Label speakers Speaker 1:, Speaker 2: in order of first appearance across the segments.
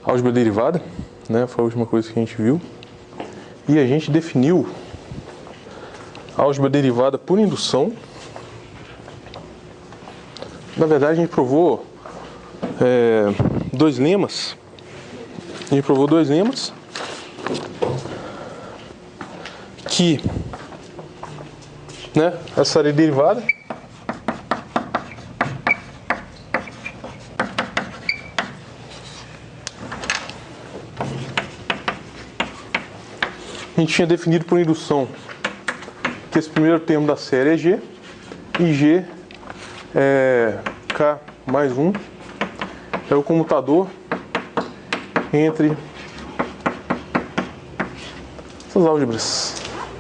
Speaker 1: álgebra derivada, né? Foi a última coisa que a gente viu. E a gente definiu a álgebra derivada por indução. Na verdade, a gente provou dois lemas. A gente provou dois lemas que, né, essa área derivada a gente tinha definido por indução que esse primeiro termo da série é G e G é K mais 1, é o comutador entre essas álgebras,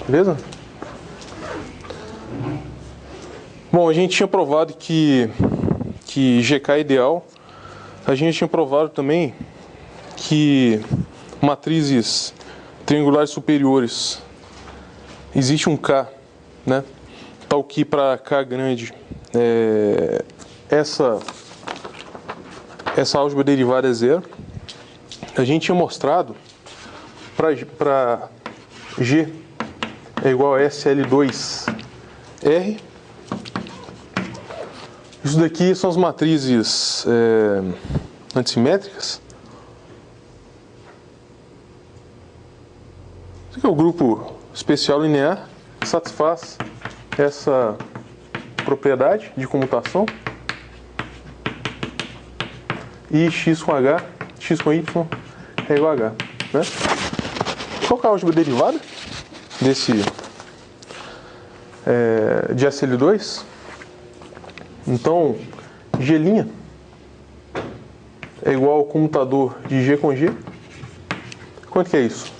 Speaker 1: beleza? Bom, a gente tinha provado que GK é ideal. A gente tinha provado também que matrizes triangulares superiores existe um K, né? Tal que para K grande essa álgebra derivada é zero. A gente tinha mostrado para G é igual a SL2R. Isso daqui são as matrizes antissimétricas. Isso aqui é o grupo especial linear que satisfaz essa propriedade de comutação. E x com h, x com y é igual a h, né? Qual que é a álgebra derivada desse de SL2? Então, G' é igual ao comutador de G com G. Quanto que é isso?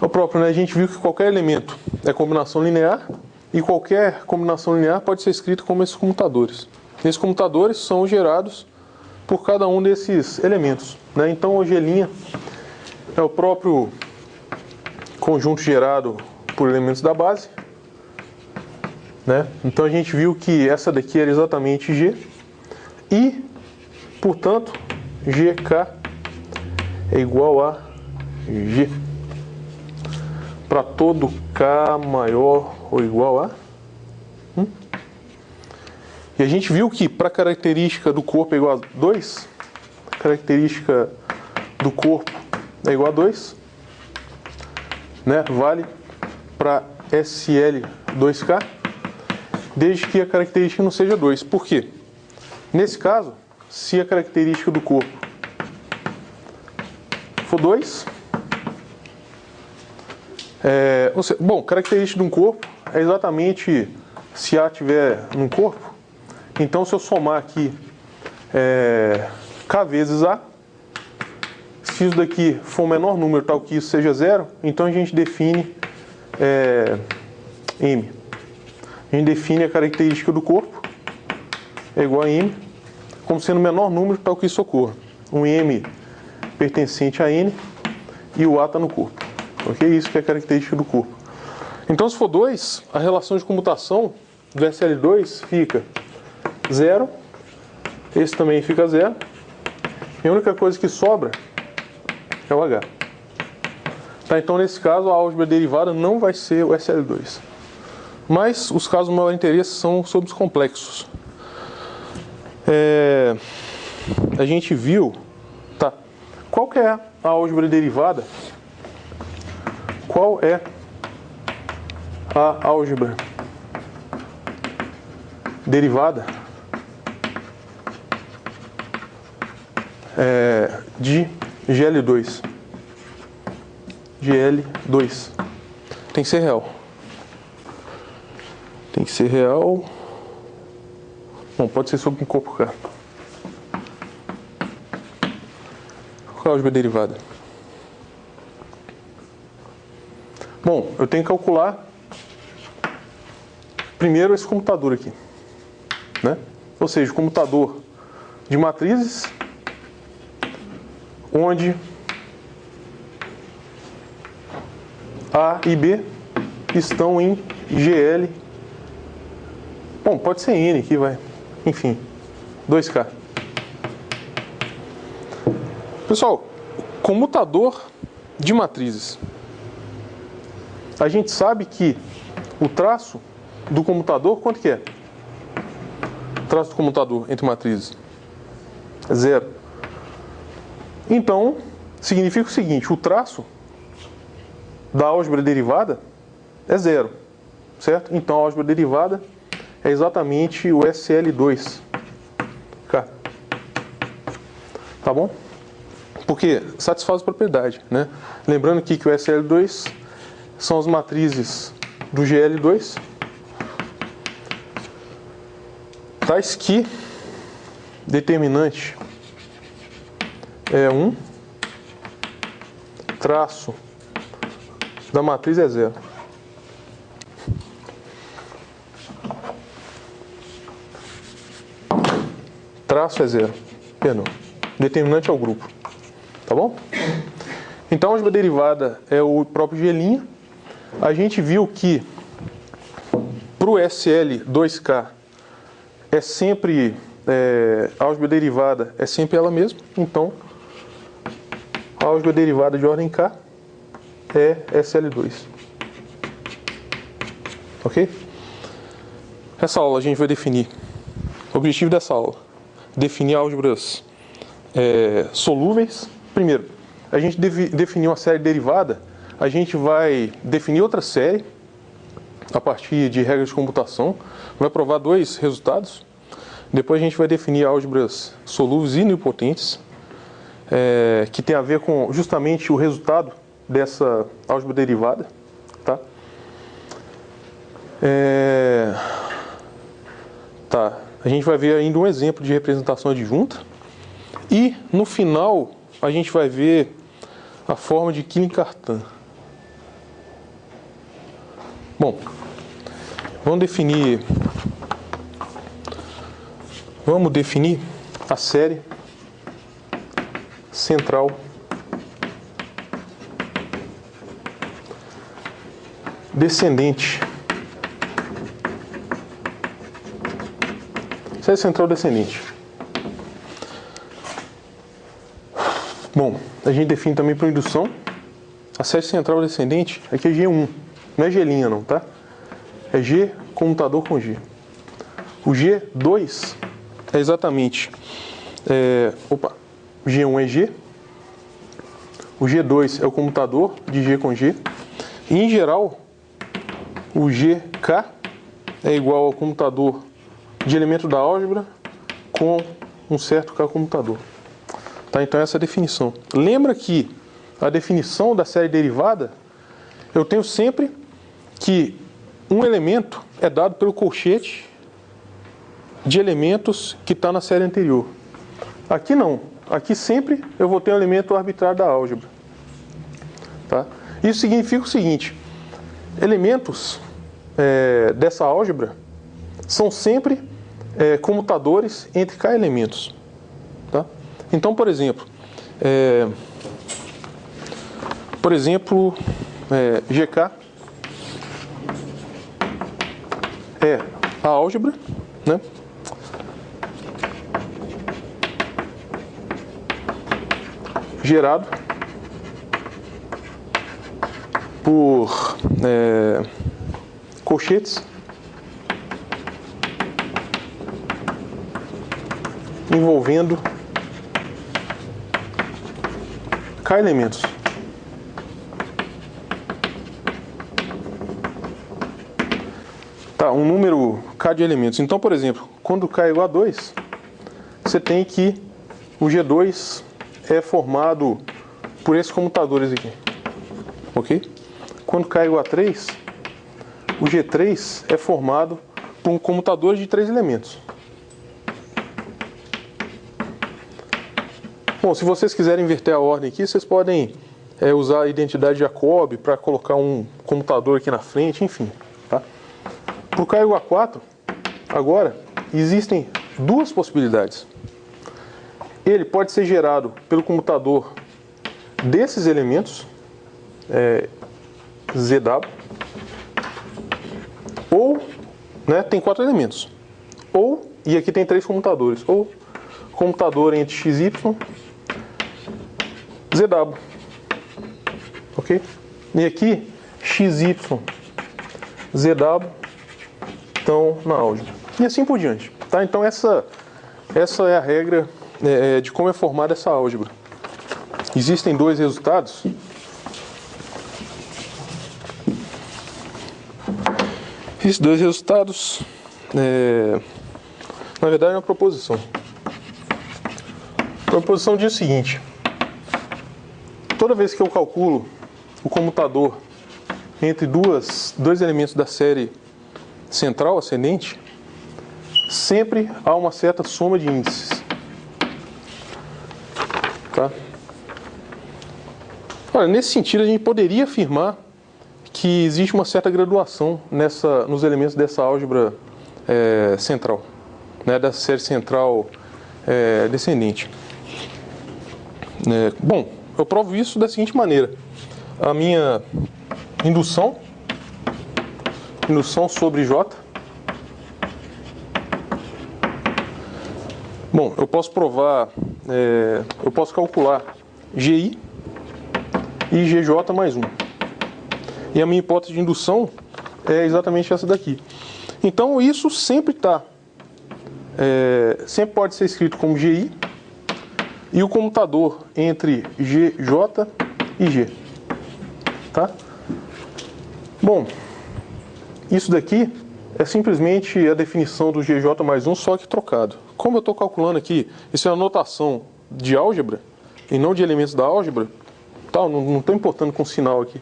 Speaker 1: É o próprio, né? A gente viu que qualquer elemento é combinação linear e qualquer combinação linear pode ser escrita como esses comutadores. Esses comutadores são gerados por cada um desses elementos, né? Então, o G' é o próprio conjunto gerado por elementos da base, né? Então, a gente viu que essa daqui era exatamente G e, portanto, GK é igual a G para todo K maior ou igual a E a gente viu que para a característica do corpo é igual a 2, a característica do corpo é igual a 2, né? Vale para SL2K, desde que a característica não seja 2. Por quê? Nesse caso, se a característica do corpo for 2, bom, característica de um corpo é exatamente se A tiver num corpo. Então, se eu somar aqui K vezes A, se isso daqui for o menor número tal que isso seja zero, então a gente define M. A gente define a característica do corpo é igual a M, como sendo o menor número tal que isso ocorra. Um M pertencente a N e o A está no corpo. Ok? Isso que é a característica do corpo. Então, se for 2, a relação de comutação do SL2 fica 0, esse também fica 0, e a única coisa que sobra é o H. Tá, então, nesse caso, a álgebra derivada não vai ser o SL2. Mas os casos de maior interesse são sobre os complexos. A gente viu, tá? Qual que é a álgebra derivada? Qual é a álgebra derivada de GL2? GL2 tem que ser real. Tem que ser real. Bom, pode ser sobre um corpo K. Qual é a álgebra derivada? Bom, eu tenho que calcular primeiro esse comutador aqui, né? Ou seja, o comutador de matrizes onde A e B estão em GL. Bom, pode ser N aqui, vai. Enfim, 2K. Pessoal, comutador de matrizes. A gente sabe que o traço do comutador, quanto que é? O traço do comutador entre matrizes? 0. Então, significa o seguinte, o traço da álgebra derivada é 0, certo? Então, a álgebra derivada é exatamente o SL2K. Tá bom? Porque satisfaz a propriedade, né? Lembrando aqui que o SL2 são as matrizes do GL2, tais que determinante é 1, traço da matriz é 0. Traço é 0. Perdão. Determinante é o grupo. Tá bom? Então a álgebra derivada é o próprio G'. A gente viu que para o SL2K é sempre a álgebra derivada é sempre ela mesma. Então a álgebra derivada de ordem K é SL2. Ok? Essa aula a gente vai definir. O objetivo dessa aula: definir álgebras solúveis. Primeiro, a gente definiu uma série derivada, a gente vai definir outra série a partir de regras de computação, vai provar 2 resultados. Depois a gente vai definir álgebras solúveis e nilpotentes, que tem a ver com justamente o resultado dessa álgebra derivada. Tá? A gente vai ver ainda um exemplo de representação adjunta. E, no final, a gente vai ver a forma de Killing-Cartan. Bom, vamos definir a série central descendente. Série central descendente. Bom, a gente define também por indução. A série central descendente aqui é G1. Não é G' não, tá? É G comutador com G. O G2 é exatamente... G1 é G. O G2 é o comutador de G com G. E, em geral, o GK é igual ao comutador de elemento da álgebra com um certo K comutador. Tá? Então, essa é a definição. Lembra que a definição da série derivada, eu tenho sempre que um elemento é dado pelo colchete de elementos que está na série anterior. Aqui não. Aqui sempre eu vou ter um elemento arbitrário da álgebra. Tá? Isso significa o seguinte: elementos dessa álgebra são sempre comutadores entre K elementos. Tá? Então, por exemplo, GK é a álgebra, né? Gerado por colchetes envolvendo K elementos. Tá, um número K de elementos. Então, por exemplo, quando K é igual a 2, você tem que o G2 é formado por esses comutadores aqui. Ok? Quando K é igual a 3, o G3 é formado por um comutador de 3 elementos. Bom, se vocês quiserem inverter a ordem aqui, vocês podem usar a identidade de Jacobi para colocar um comutador aqui na frente, enfim. Tá? Para o K igual a 4, agora, existem 2 possibilidades. Ele pode ser gerado pelo comutador desses elementos, ZW, ou, tem 4 elementos, ou, e aqui tem 3 comutadores, ou comutador entre XY, ZW. Ok? E aqui, XY, ZW estão na álgebra. E assim por diante. Tá? Então essa é a regra de como é formada essa álgebra. Existem dois resultados. Esses dois resultados, na verdade, é uma proposição. A proposição diz o seguinte: toda vez que eu calculo o comutador entre dois elementos da série central ascendente, sempre há uma certa soma de índices. Tá? Olha, nesse sentido, a gente poderia afirmar que existe uma certa graduação nos elementos dessa álgebra central, né, da série central descendente. Bom, eu provo isso da seguinte maneira: a minha indução sobre J. Bom, eu posso provar, eu posso calcular GI e GJ mais 1. E a minha hipótese de indução é exatamente essa daqui. Então isso sempre sempre pode ser escrito como GI e o comutador entre GJ e G. Tá? Bom, isso daqui é simplesmente a definição do GJ mais 1, só que trocado. Como eu estou calculando aqui, isso é uma notação de álgebra e não de elementos da álgebra, tá? Não estou importando com o sinal aqui.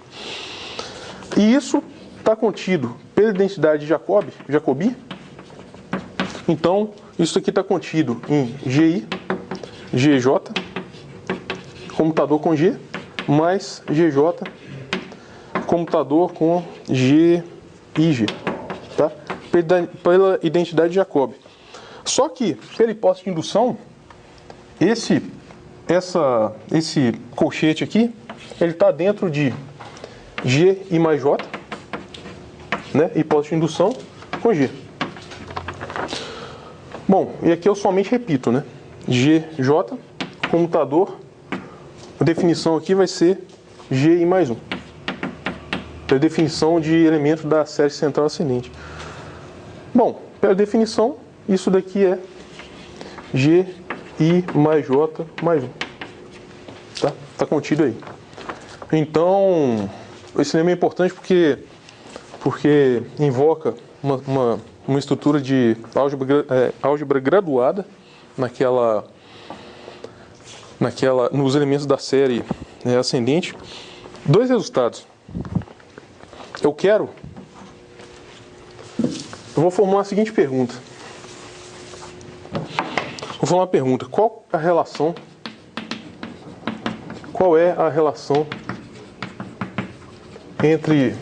Speaker 1: E isso está contido pela identidade de Jacobi. Então, isso aqui está contido em GI, GJ, comutador com G, mais GJ, comutador com G e G. Tá? Pela identidade de Jacobi. Só que, pela hipótese de indução, esse colchete aqui, ele está dentro de G e mais J, né? Hipótese de indução com G. Bom, e aqui eu somente repito, né? GJ, comutador, a definição aqui vai ser G e mais 1. Pela definição de elemento da série central ascendente. Bom, pela definição, isso daqui é G I mais J mais 1. Tá? Tá contido aí. Então, esse lema é importante porque invoca uma estrutura de álgebra graduada nos elementos da série ascendente. Dois resultados. Eu vou formular a seguinte pergunta. Vou formular uma pergunta. Qual é a relação entre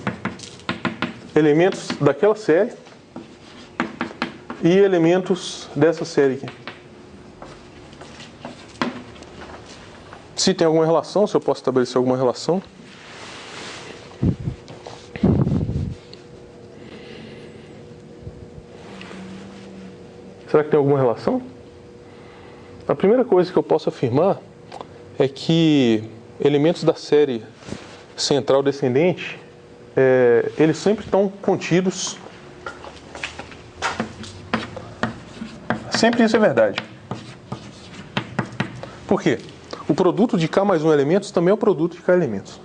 Speaker 1: elementos daquela série e elementos dessa série aqui? Se tem alguma relação, se eu posso estabelecer alguma relação. Será que tem alguma relação? A primeira coisa que eu posso afirmar é que elementos da série central descendente, eles sempre estão contidos. Sempre isso é verdade. Por quê? O produto de K mais 1 elementos também é o produto de K elementos.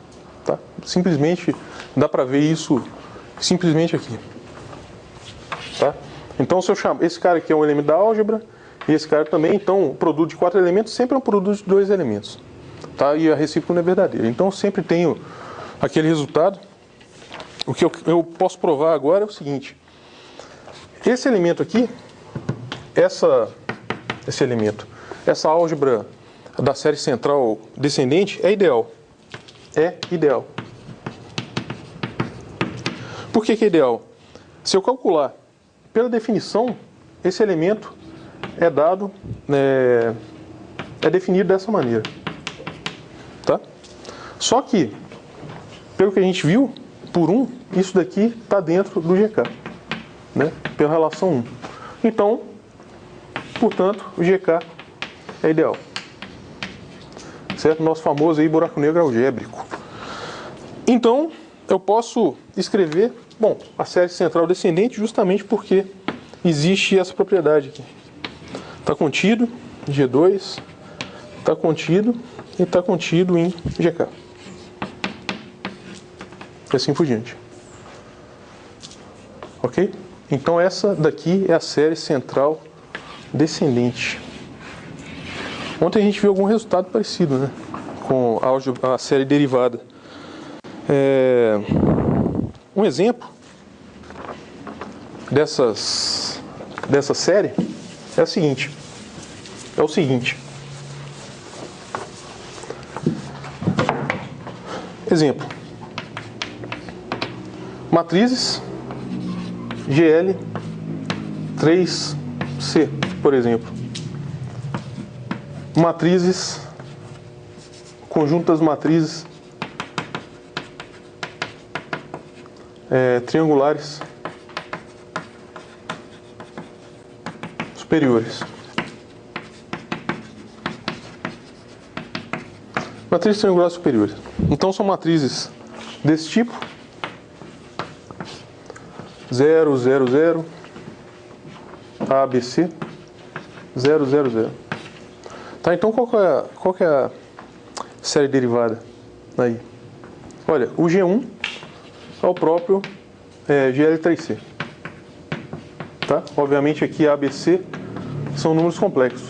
Speaker 1: Tá? Simplesmente, dá para ver isso simplesmente aqui. Tá? Então, se eu chamo esse cara aqui é um elemento da álgebra, e esse cara também, então o produto de 4 elementos sempre é um produto de 2 elementos. Tá? E a recíproca não é verdadeira. Então, eu sempre tenho aquele resultado. O que eu posso provar agora é o seguinte: esse elemento aqui, esse elemento, essa álgebra da série central descendente é ideal. É ideal. Por que é ideal? Se eu calcular pela definição, esse elemento é dado, é definido dessa maneira. Tá? Só que, pelo que a gente viu, por 1, isso daqui está dentro do GK, né? Pela relação 1. Então, portanto, o GK é ideal. Certo? Nosso famoso aí buraco negro algébrico. Então, eu posso escrever, bom, a série central descendente justamente porque existe essa propriedade aqui. Está contido em G2, está contido e está contido em GK. E assim por diante. Ok? Então essa daqui é a série central descendente. Ontem a gente viu algum resultado parecido, né? Com a série derivada. Um exemplo dessa série é o seguinte. Exemplo. Matrizes GL 3C, por exemplo. Matrizes, conjunto das matrizes triangulares superiores. Matrizes triangulares superiores. Então são matrizes desse tipo: 0, 0, 0, ABC, 0, 0, 0. Tá, então qual que é a série derivada aí? Olha, o G1 é o próprio GL3C. Tá? Obviamente aqui ABC são números complexos.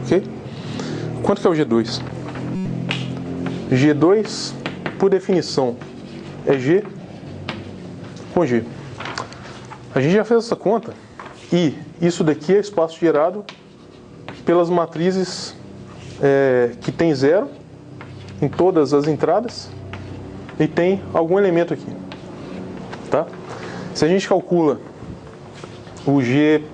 Speaker 1: Ok? Quanto que é o G2? G2, por definição, é G com G. A gente já fez essa conta e isso daqui é espaço gerado pelas matrizes que tem 0 em todas as entradas e tem algum elemento aqui. Tá? Se a gente calcula o G3,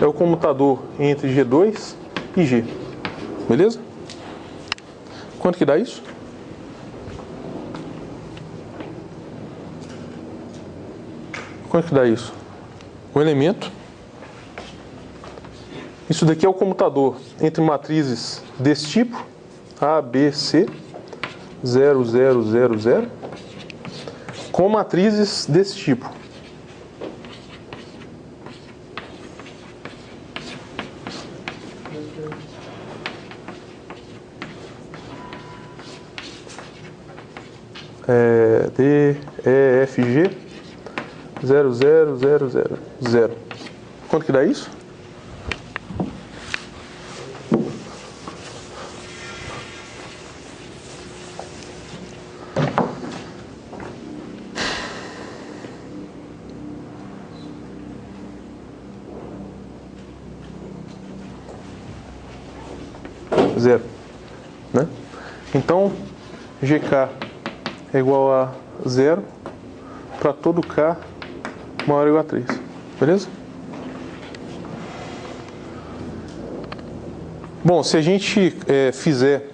Speaker 1: é o comutador entre G2 e G. Beleza? Quanto que dá isso? Quanto que dá isso? O elemento. Isso daqui é o comutador entre matrizes desse tipo, A, B, C, 0, 0, 0, 0, com matrizes desse tipo. D, E, F, G, 0, 0, 0, 0, 0. Quanto que dá isso? Zero, né? Então, GK é igual a 0 para todo K maior ou igual a 3. Beleza? Bom, se a gente fizer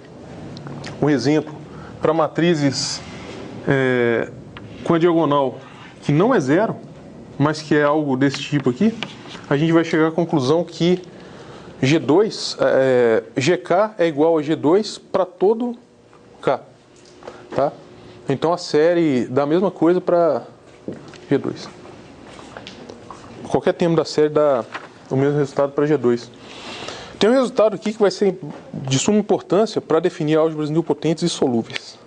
Speaker 1: um exemplo para matrizes com a diagonal que não é 0, mas que é algo desse tipo aqui, a gente vai chegar à conclusão que G2, GK é igual a G2 para todo K. Tá? Então a série dá a mesma coisa para G2. Qualquer termo da série dá o mesmo resultado para G2. Tem um resultado aqui que vai ser de suma importância para definir álgebras nilpotentes e solúveis.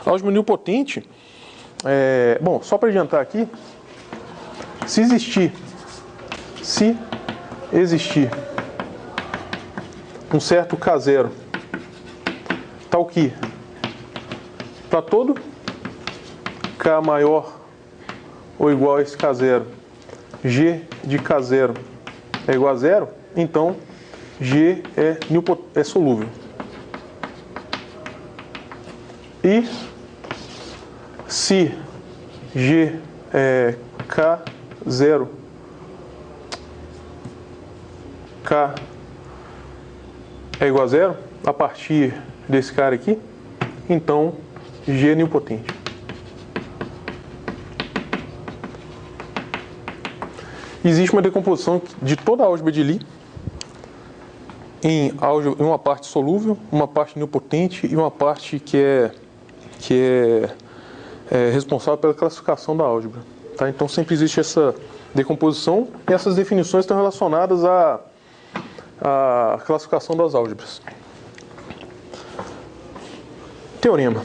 Speaker 1: A álgebra nilpotente, bom, só para adiantar aqui, se existir um certo K0, tal que para todo K maior ou igual a esse K0, G de K0 é igual a 0, então G é solúvel. E se G é K0, K é igual a 0, a partir desse cara aqui, então G é nilpotente. existe uma decomposição de toda a álgebra de Lie em uma parte solúvel, uma parte nilpotente e uma parte que é responsável pela classificação da álgebra. Tá? Então sempre existe essa decomposição e essas definições estão relacionadas à classificação das álgebras. Teorema.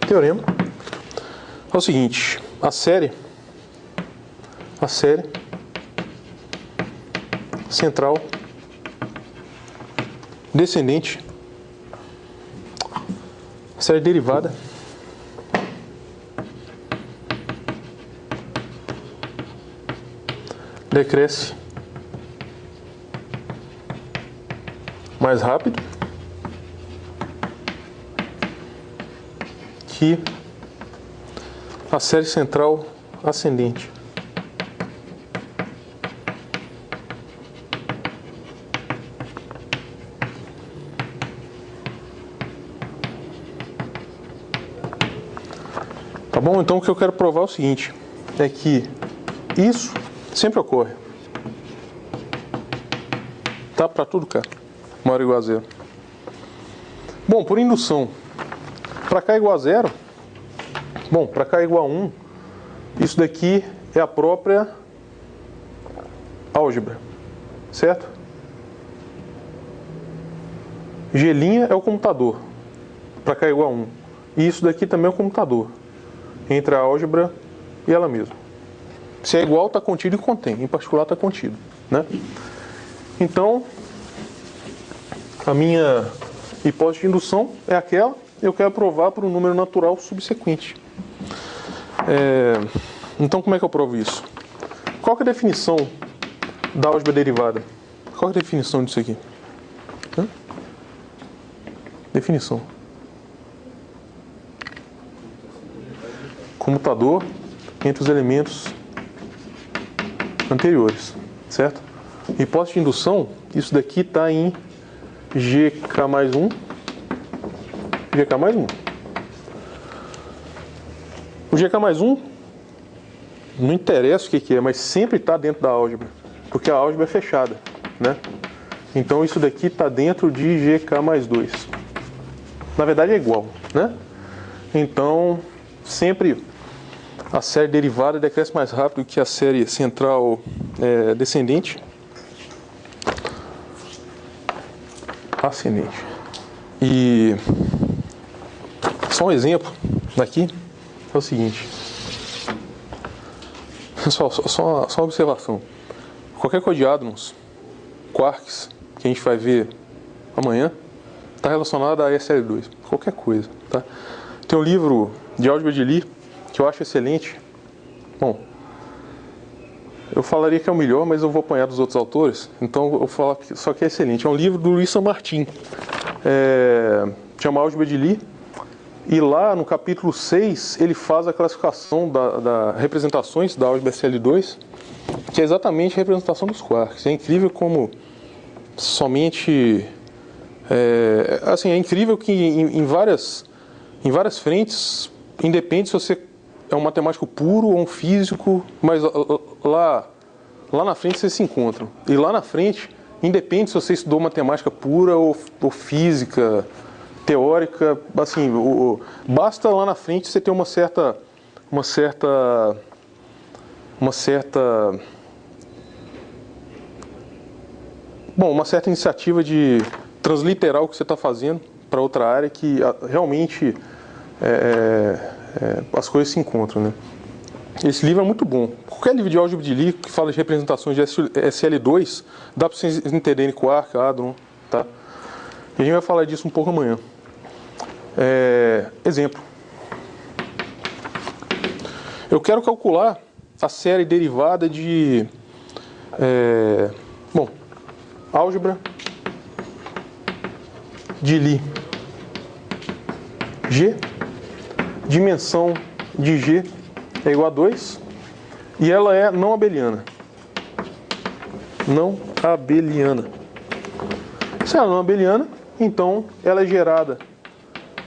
Speaker 1: Teorema é o seguinte: a série central descendente, série derivada decresce mais rápido que a série central ascendente. Tá bom? Então o que eu quero provar é o seguinte, é que isso sempre ocorre. Tá? Para tudo, cara. Maior ou igual a zero. Bom, por indução, para K igual a zero, bom, para K igual a 1, isso daqui é a própria álgebra, certo? G' é o comutador, para K igual a 1. E isso daqui também é o comutador, entre a álgebra e ela mesma. Se é igual, está contido e contém. Em particular, está contido, né? Então, a minha hipótese de indução é aquela. Eu quero provar por um número natural subsequente. Então, como é que eu provo isso? Qual que é a definição da álgebra derivada? Qual que é a definição disso aqui? Definição. Comutador entre os elementos anteriores, certo? Hipótese de indução, isso daqui está em GK mais 1, GK mais 1. O GK mais 1, não interessa o que é, mas sempre está dentro da álgebra, porque a álgebra é fechada, né? Então isso daqui está dentro de GK mais 2. Na verdade é igual, né? Então, sempre a série derivada decresce mais rápido que a série central descendente. Ascendente. E só um exemplo daqui é o seguinte. Só uma observação. Qualquer coisa de hadrons, quarks, que a gente vai ver amanhã, está relacionado a SL2. Qualquer coisa, tá? Tem um livro de álgebra de Lie que eu acho excelente. Bom, eu falaria que é o melhor, mas eu vou apanhar dos outros autores, então eu vou falar só que é excelente. É um livro do Luiz Saint-Martin, chama Álgebra de Lie, e lá no capítulo 6 ele faz a classificação da representações da álgebra SL2, que é exatamente a representação dos quarks. É incrível como somente... é incrível que em várias frentes, independe se você é um matemático puro ou um físico, mas lá na frente vocês se encontram. E lá na frente, independe se você estudou matemática pura ou física, teórica, assim, basta lá na frente você ter uma certa iniciativa de transliterar o que você está fazendo para outra área que realmente as coisas se encontram, né? Esse livro é muito bom. Qualquer livro de álgebra de Lie que fala de representações de SL2, dá para vocês entenderem quark, hadron, tá? E a gente vai falar disso um pouco amanhã. Exemplo. Eu quero calcular a série derivada de... álgebra de Lie. G, dimensão de G é igual a 2 e ela é não abeliana. Não abeliana. Se ela é não abeliana, então ela é gerada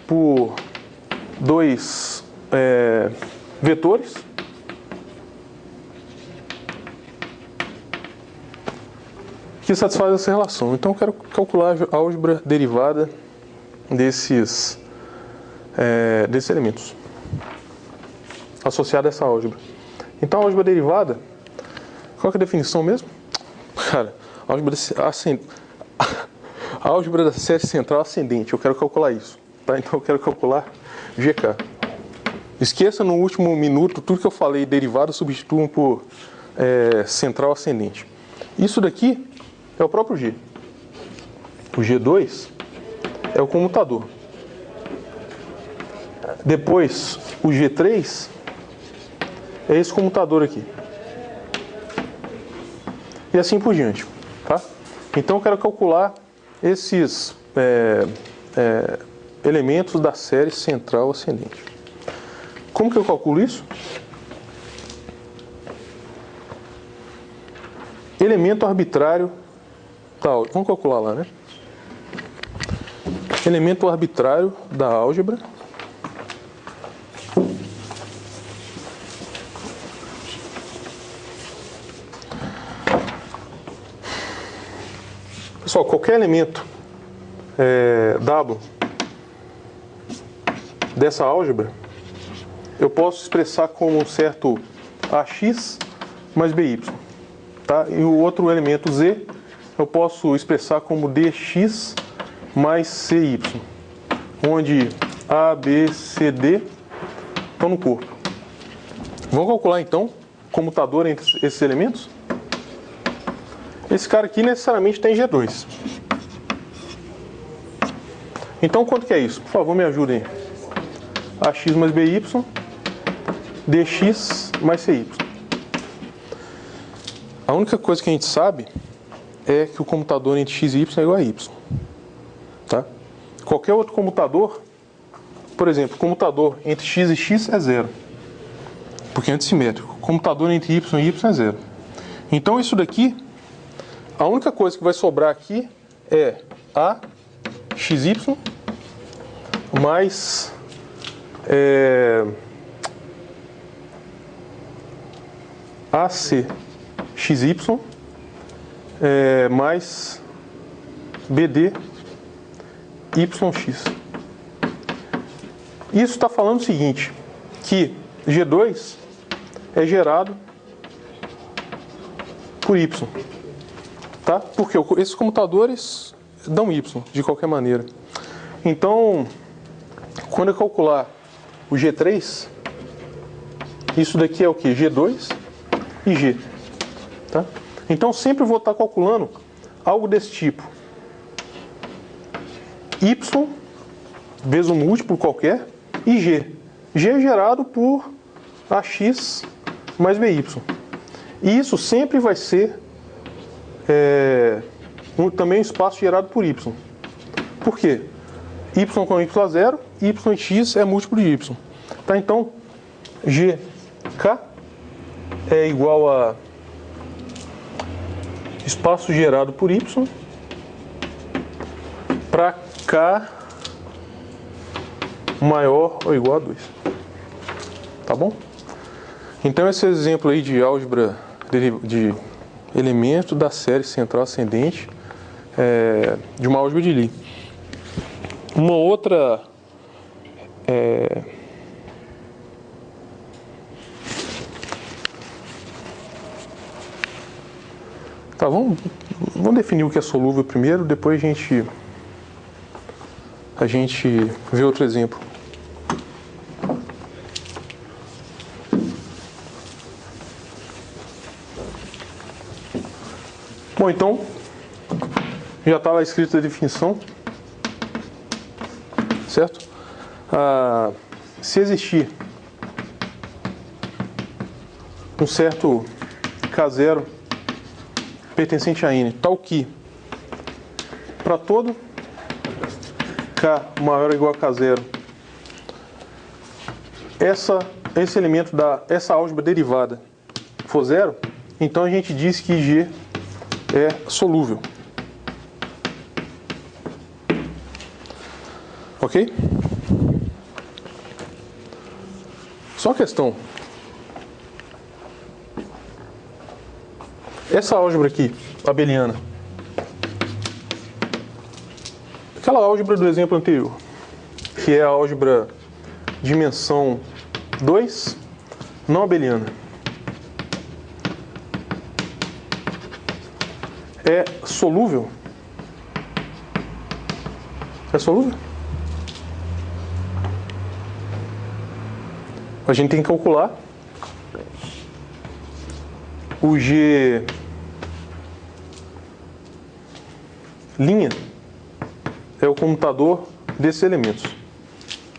Speaker 1: por dois vetores, que satisfaz essa relação. Então eu quero calcular a álgebra derivada desses elementos associada a essa álgebra. Então a álgebra derivada, qual que é a definição mesmo? Cara, a álgebra da série central ascendente, eu quero calcular isso, tá? Então eu quero calcular GK. Esqueça no último minuto tudo que eu falei, derivada substituam por central ascendente. Isso daqui é o próprio G. O G2 é o comutador. Depois, o G3 é esse comutador aqui. E assim por diante, tá? Então eu quero calcular esses elementos da série central ascendente. Como que eu calculo isso? Elemento arbitrário da álgebra. Vamos calcular lá, né? Elemento arbitrário da álgebra. Pessoal, qualquer elemento W dessa álgebra, eu posso expressar como um certo AX mais BY. Tá? E o outro elemento Z, eu posso expressar como DX mais CY, onde A, B, C, D estão no corpo. Vamos calcular então comutador entre esses elementos? Esse cara aqui necessariamente tem G2. Então quanto que é isso? Por favor, me ajudem. AX mais BY, DX mais CY. A única coisa que a gente sabe é que o comutador entre x e y é igual a y. Tá? Qualquer outro comutador, por exemplo, comutador entre x e x é zero, porque é antissimétrico. Comutador entre y e y é zero. Então isso daqui, a única coisa que vai sobrar aqui é a xy mais AC XY mais BD YX. Isso está falando o seguinte, que G2 é gerado por Y. Tá? Porque esses comutadores dão Y, de qualquer maneira. Então, quando eu calcular o G3, isso daqui é o que? G2 e G. Tá? Então, sempre vou estar calculando algo desse tipo. Y vezes um múltiplo qualquer e G. G é gerado por AX mais BY. E isso sempre vai ser também um espaço gerado por Y. Por quê? Y com Y a zero, Y em X é múltiplo de Y. Tá? Então, GK é igual a espaço gerado por Y para K maior ou igual a 2. Tá bom? Então esse exemplo aí de álgebra de elemento da série central ascendente de uma álgebra de Lie. Uma outra tá, vamos definir o que é solúvel primeiro, depois a gente vê outro exemplo. Bom, então, já está lá escrito a definição, certo? Se existir um certo K0 pertencente a N, tal que para todo K maior ou igual a K0, esse elemento essa álgebra derivada for zero, então a gente diz que G é solúvel. Ok? Só uma questão. Essa álgebra aqui, abeliana, Aquela álgebra do exemplo anterior, que é a álgebra dimensão 2, não abeliana. É solúvel? É solúvel? A gente tem que calcular o G' é o comutador desses elementos,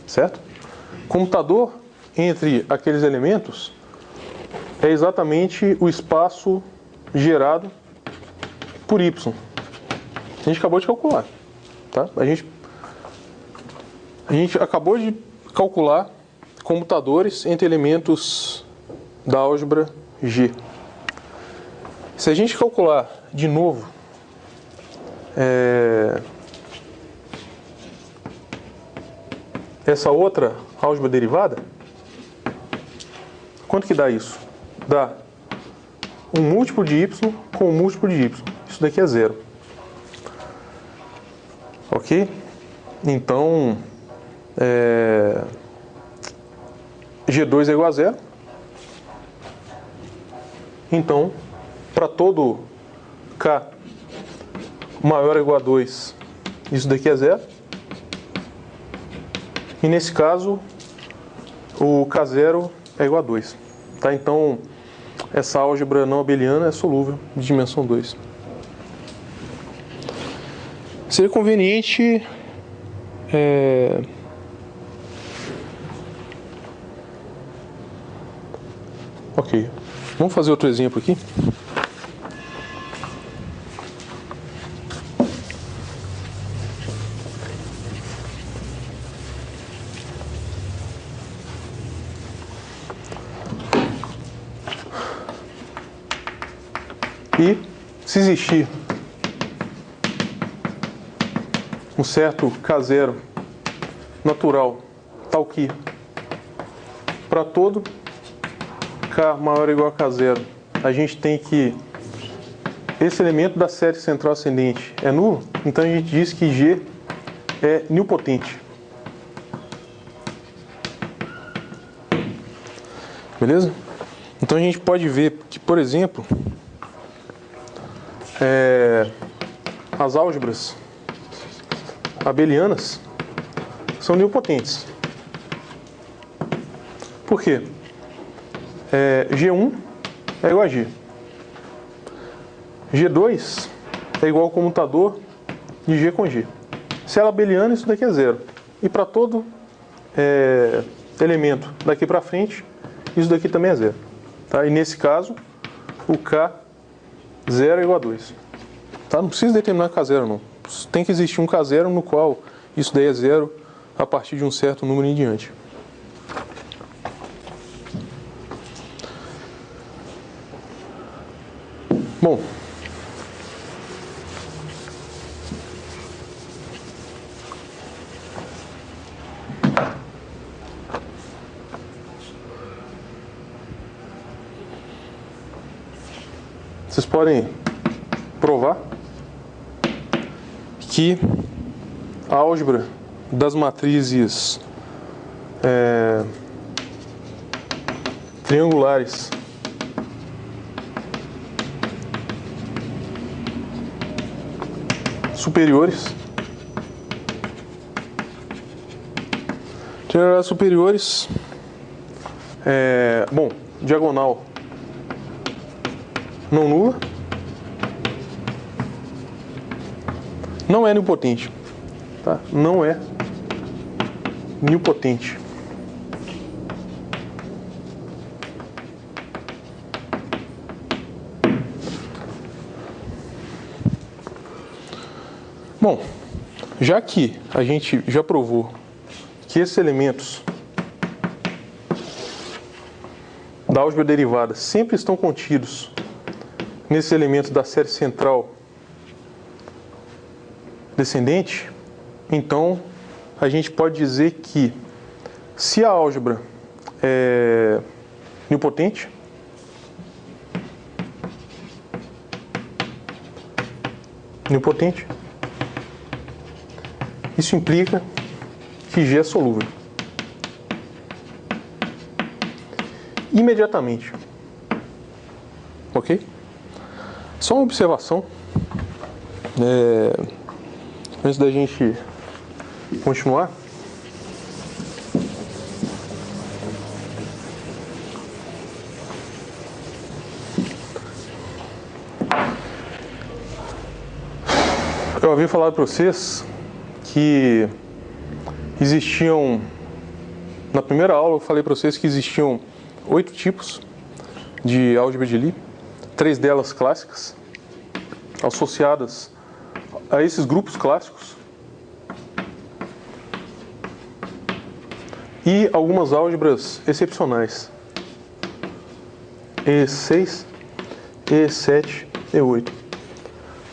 Speaker 1: certo? Comutador entre aqueles elementos é exatamente o espaço gerado por y. A gente acabou de calcular, tá? A gente acabou de calcular comutadores entre elementos da álgebra G. Se a gente calcular de novo essa outra álgebra derivada, quanto que dá isso? Dá um múltiplo de y com um múltiplo de y. Isso daqui é zero. Ok? Então, G2 é igual a zero. Então, para todo K maior ou igual a 2, isso daqui é zero. E nesse caso, o K0 é igual a 2. Tá? Então, essa álgebra não abeliana é solúvel de dimensão 2. Seria conveniente ok. Vamos fazer outro exemplo aqui. E se existir um certo K0 natural, tal que para todo K maior ou igual a K0, a gente tem que esse elemento da série central ascendente é nulo, então a gente diz que G é nilpotente. Beleza? Então a gente pode ver que, por exemplo, as álgebras abelianas são nilpotentes. Por quê? G1 é igual a G. G2 é igual ao comutador de G com G. Se ela é abeliana, isso daqui é zero. E para todo elemento daqui para frente, isso daqui também é zero. Tá? E nesse caso, o K0 é igual a 2. Tá? Não precisa determinar K0 não. Tem que existir um K0 no qual isso daí é zero a partir de um certo número em diante. Bom, vocês podem provar que a álgebra das matrizes triangulares superiores, bom, diagonal não nula, não é nilpotente, tá? Não é nilpotente. Bom, já que a gente já provou que esses elementos da álgebra derivada sempre estão contidos nesses elementos da série central descendente, então a gente pode dizer que se a álgebra é nilpotente, Isso implica que G é solúvel. Imediatamente. Ok? Só uma observação. Antes da gente continuar. Eu havia falado para vocês que existiam, na primeira aula eu falei para vocês que existiam 8 tipos de álgebra de Lie, 3 delas clássicas, associadas a esses grupos clássicos, e algumas álgebras excepcionais, E6, E7, E8.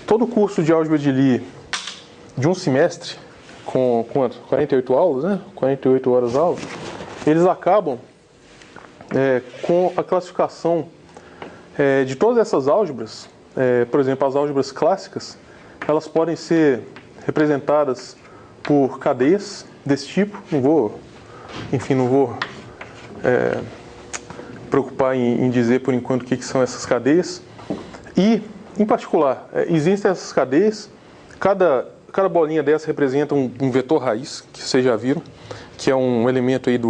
Speaker 1: Todo curso de álgebra de Lie de um semestre, com 48 aulas, né? 48 horas de aula, eles acabam com a classificação de todas essas álgebras. Por exemplo, as álgebras clássicas, elas podem ser representadas por cadeias desse tipo. Não vou preocupar em dizer por enquanto o que são essas cadeias. E, em particular, existem essas cadeias, cada bolinha dessa representa um vetor raiz, que vocês já viram, que é um elemento aí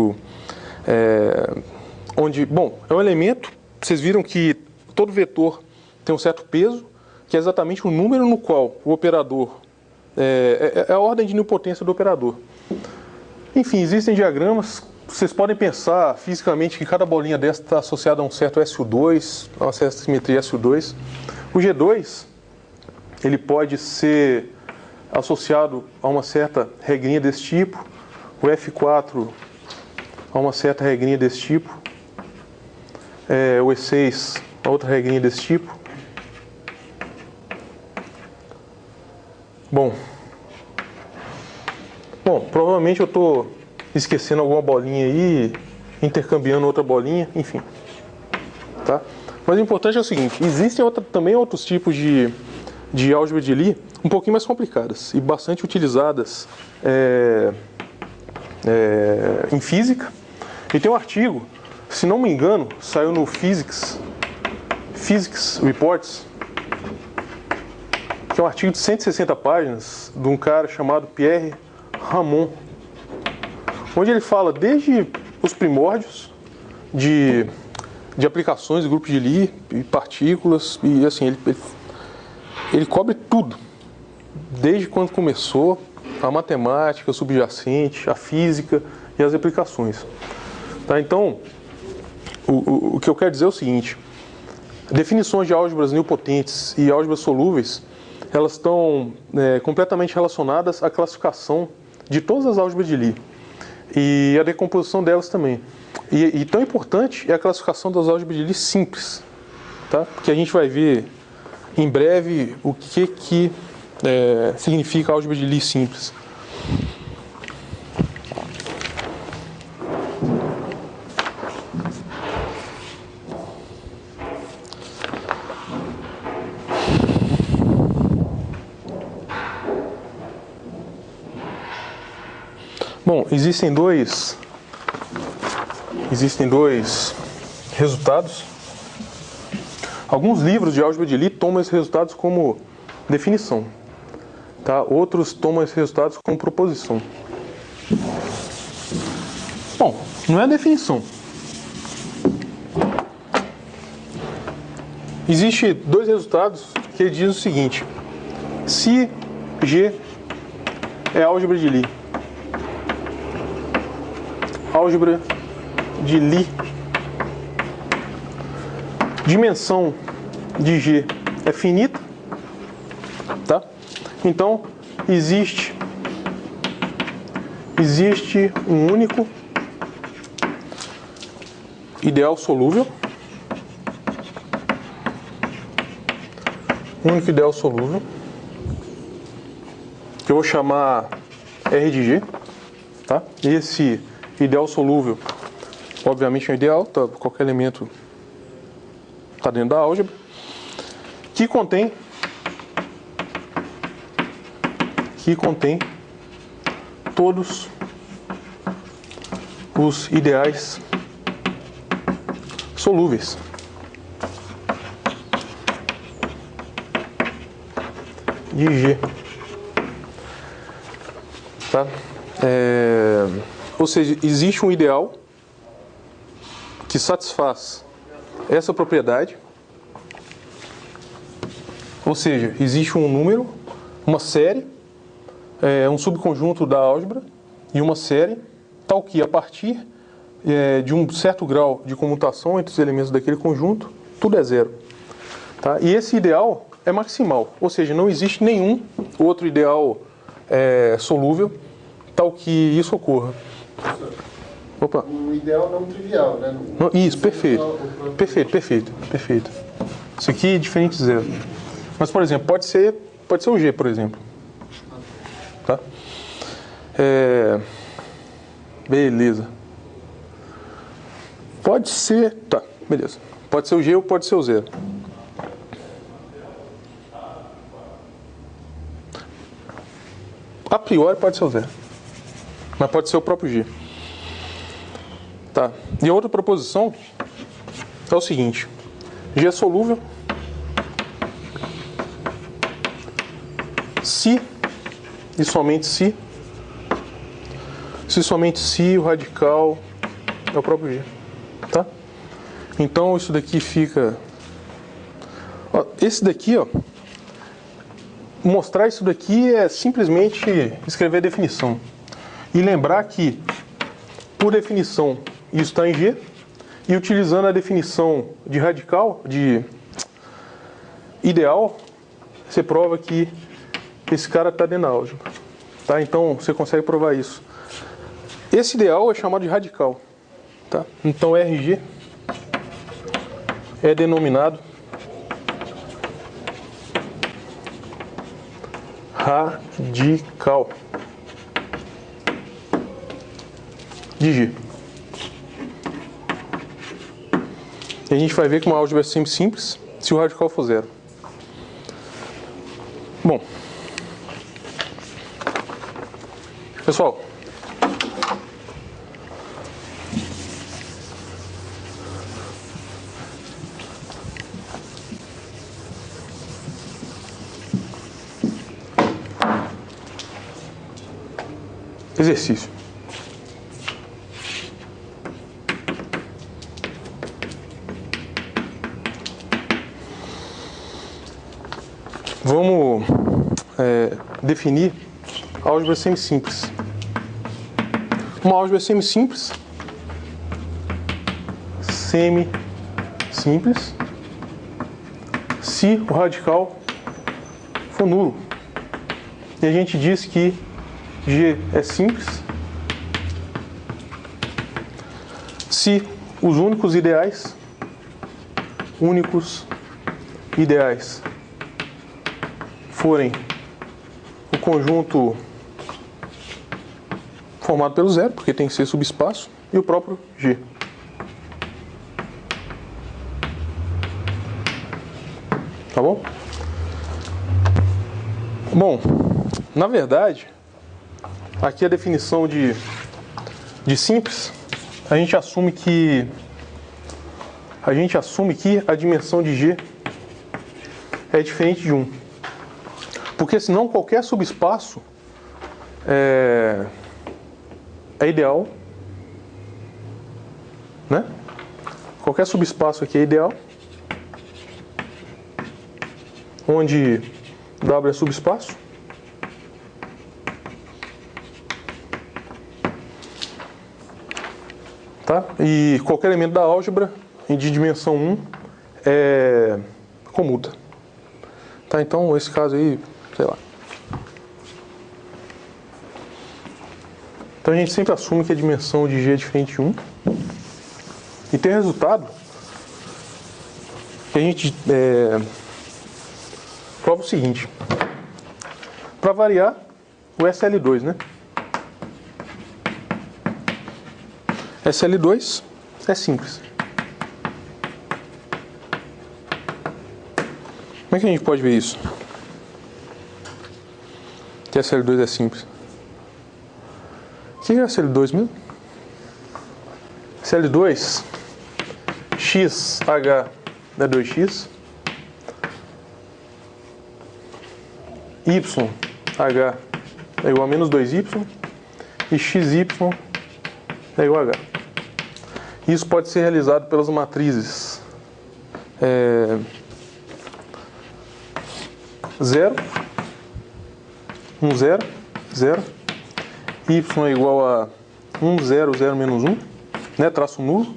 Speaker 1: é um elemento, vocês viram que todo vetor tem um certo peso, que é exatamente o número no qual o operador, é a ordem de nilpotência do operador. Enfim, existem diagramas, vocês podem pensar fisicamente que cada bolinha dessa está associada a um certo SU2, a uma certa simetria SU2. O G2, ele pode ser associado a uma certa regrinha desse tipo, o F4 a uma certa regrinha desse tipo, o E6 a outra regrinha desse tipo. Bom, provavelmente eu estou esquecendo alguma bolinha aí, intercambiando outra bolinha, enfim. Tá? Mas o importante é o seguinte, existem também outros tipos de álgebra de Lie um pouquinho mais complicadas e bastante utilizadas em física. E tem um artigo, se não me engano, saiu no Physics Reports, que é um artigo de 160 páginas de um cara chamado Pierre Ramon, onde ele fala desde os primórdios de aplicações de grupos de Lie e partículas, e assim, ele cobre tudo, desde quando começou, a matemática subjacente, a física e as aplicações. Tá? Então, o que eu quero dizer é o seguinte, definições de álgebras nilpotentes e álgebras solúveis, elas estão completamente relacionadas à classificação de todas as álgebras de Lie e a decomposição delas também. E tão importante é a classificação das álgebras de Lie simples, tá? Porque a gente vai ver em breve o que significa álgebra de Lie simples. Bom, existem dois resultados. Alguns livros de álgebra de Lie tomam esses resultados como definição, tá? Outros tomam esses resultados como proposição. Bom, não é definição. Existem dois resultados que dizem o seguinte: se G é álgebra de Lie, álgebra de Lie, dimensão de G é finita, tá? Então existe um único ideal solúvel, que eu vou chamar R de G, tá? Esse ideal solúvel, obviamente é um ideal, tá? Qualquer elemento está dentro da álgebra, que contém todos os ideais solúveis. De G. Tá? Ou seja, existe um ideal que satisfaz essa propriedade. Ou seja, existe um número, uma série, um subconjunto da álgebra e uma série, tal que a partir de um certo grau de comutação entre os elementos daquele conjunto, tudo é zero. Tá? E esse ideal é maximal, ou seja, não existe nenhum outro ideal solúvel tal que isso ocorra. Opa.
Speaker 2: Um ideal não trivial, né?
Speaker 1: Não, isso, perfeito. Perfeito. Isso aqui é diferente de zero. Mas, por exemplo, pode ser o G, por exemplo. Tá? Beleza. Pode ser... Tá, beleza. Pode ser o G ou pode ser o zero. A priori pode ser o zero. Mas pode ser o próprio G. Tá. E a outra proposição é o seguinte. G é solúvel se e somente se o radical é o próprio G. Tá? Então isso daqui fica... Ó, esse daqui, ó, mostrar isso daqui é simplesmente escrever a definição. E lembrar que, por definição, isso está em G, e utilizando a definição de radical, de ideal, você prova que esse cara está dentro da álgebra. Tá? Então, você consegue provar isso. Esse ideal é chamado de radical. Tá? Então, RG é denominado radical de G. E a gente vai ver que uma álgebra é sempre simples se o radical for zero. Bom, pessoal, exercício. Vamos definir álgebra semisimples. Uma álgebra semisimples se o radical for nulo. E a gente diz que G é simples se os únicos ideais forem o conjunto formado pelo zero, porque tem que ser subespaço, e o próprio G. Tá bom? Bom, na verdade, aqui a definição de simples, a gente assume que a dimensão de G é diferente de 1. Porque senão qualquer subespaço é ideal, né? Qualquer subespaço aqui é ideal, onde W é subespaço. Tá? E qualquer elemento da álgebra de dimensão 1 comuta. Tá? Então, esse caso aí, sei lá. Então, a gente sempre assume que a dimensão de G é diferente de 1. E tem resultado que a gente prova o seguinte. Para variar, o SL2, né? SL2 é simples. Como é que a gente pode ver isso? Que SL2 é simples. que é SL2 mesmo? SL2, XH é 2x, YH é igual a menos 2y e XY é igual a H. Isso pode ser realizado pelas matrizes 0, 1, 0, 0, y é igual a 1, 0, 0, menos 1, né, traço nulo,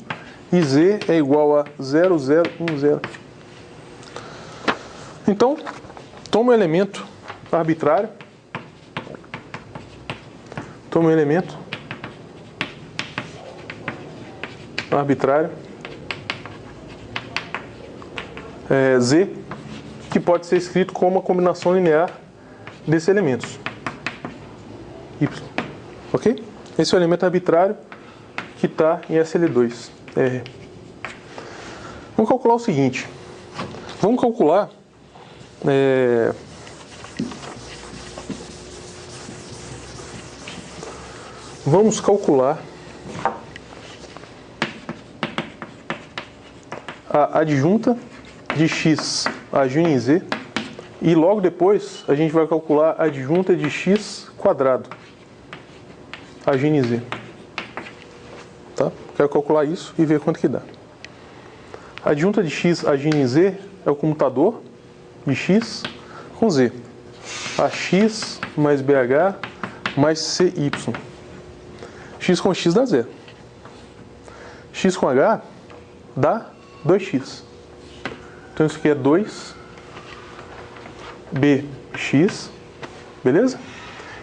Speaker 1: e z é igual a 0, 0, 1, 0. Então, toma um elemento arbitrário, z, que pode ser escrito como uma combinação linear desses elementos, y, ok? Esse é o elemento arbitrário que está em SL2, R. Vamos calcular o seguinte, vamos calcular a adjunta de x agindo em z, e logo depois a gente vai calcular a adjunta de x quadrado agindo em z. Tá? Quero calcular isso e ver quanto que dá. A adjunta de x agindo em z é o comutador de x com z. AX mais BH mais CY. X com x dá 0. X com H dá 2x. Então isso aqui é 2bx, beleza?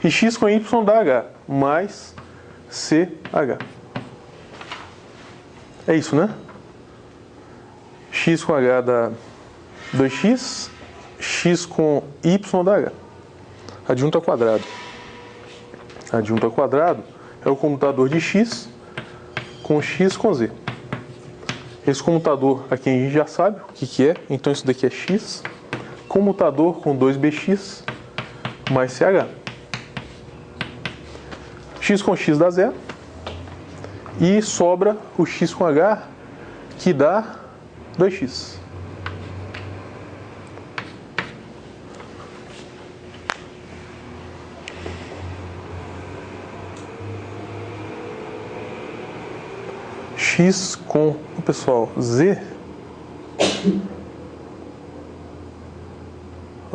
Speaker 1: E x com y dá h, mais ch. É isso, né? X com h dá 2x, x com y dá h. Adjunta ao quadrado. Adjunta ao quadrado é o comutador de x com z. Esse comutador aqui a gente já sabe o que é, então isso daqui é x, comutador com 2bx mais ch. X com x dá 0, e sobra o x com h, que dá 2x. X com, pessoal, z,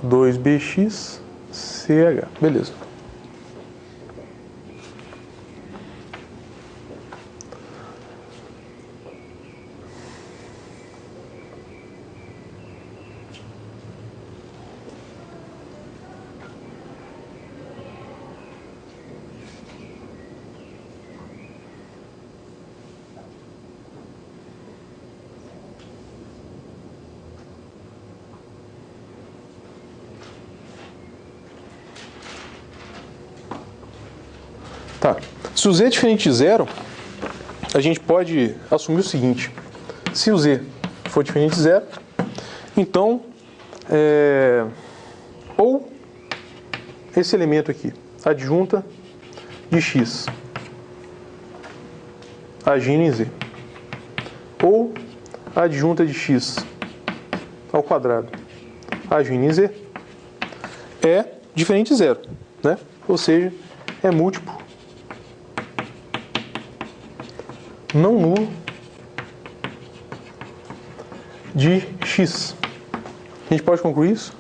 Speaker 1: 2bx, ch, beleza. Tá. Se o z é diferente de 0, a gente pode assumir o seguinte. Se o z for diferente de 0, então, ou esse elemento aqui, adjunta de x, agindo em z, ou adjunta de x ao quadrado, agindo em z, é diferente de 0, né? Ou seja, é múltiplo não nulo de x. A gente pode concluir isso?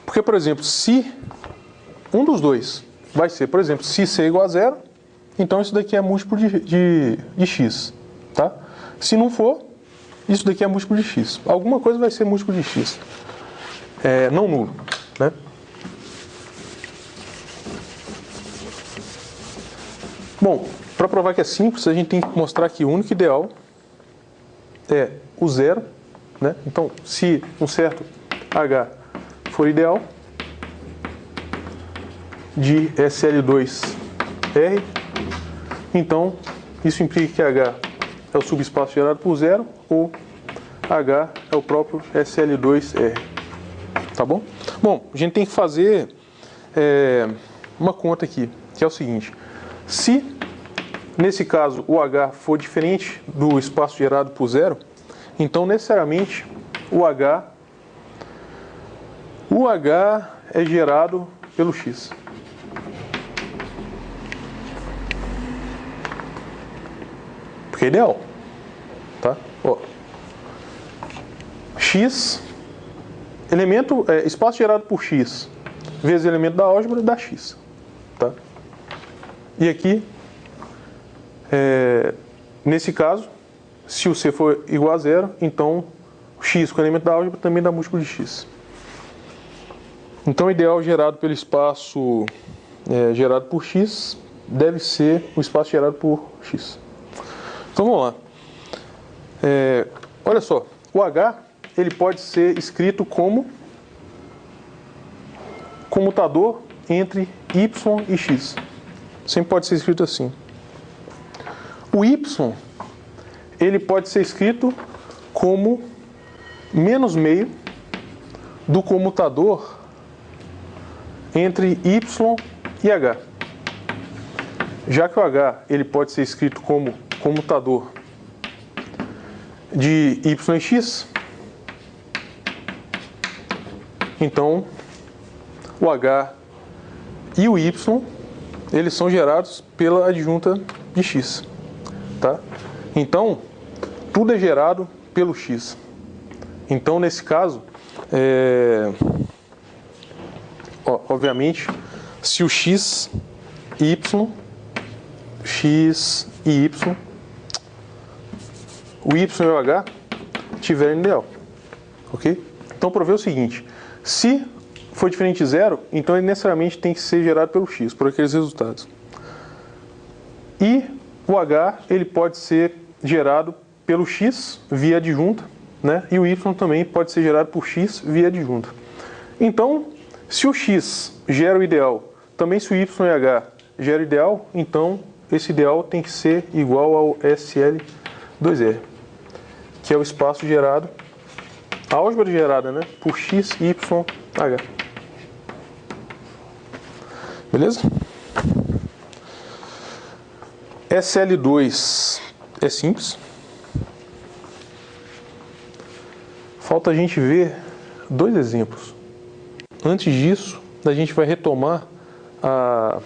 Speaker 1: Porque, por exemplo, se um dos dois vai ser, por exemplo, se c é igual a 0, então isso daqui é múltiplo de x. Tá? Se não for, isso daqui é múltiplo de x. Alguma coisa vai ser múltiplo de x. Não nulo, né? Bom, para provar que é simples, a gente tem que mostrar que o único ideal é o 0, né? Então, se um certo h for ideal de SL2R, então isso implica que h é o subespaço gerado por 0 ou h é o próprio SL2R. Tá bom? Bom, a gente tem que fazer uma conta aqui, que é o seguinte: se nesse caso o H for diferente do espaço gerado por zero, então necessariamente o H é gerado pelo X. Porque é ideal, tá? Ó, X, espaço gerado por X vezes elemento da álgebra dá X, tá? E aqui, nesse caso, se o C for igual a zero, então X com o elemento da álgebra também dá múltiplo de X. Então o ideal gerado pelo espaço gerado por X deve ser o espaço gerado por X. Então vamos lá. Olha só, o H ele pode ser escrito como comutador entre Y e X. Sempre pode ser escrito assim. O Y ele pode ser escrito como menos meio do comutador entre Y e H. Já que o H ele pode ser escrito como comutador de Y e X, então o H e o Y eles são gerados pela adjunta de X, tá? Então tudo é gerado pelo X. Então nesse caso, obviamente, se o X e Y, o Y e o H tiverem ideal, ok? Então para ver o seguinte: se for diferente de zero, então ele necessariamente tem que ser gerado pelo X, por aqueles resultados. E o H ele pode ser gerado pelo X via adjunta, né? E o Y também pode ser gerado por X via adjunta. Então, se o X gera o ideal, também se o Y e H gera o ideal, então esse ideal tem que ser igual ao SL2R, que é o espaço gerado, a álgebra gerada, né, por X, Y, H. Beleza? SL2 é simples. Falta a gente ver dois exemplos. Antes disso, a gente vai retomar a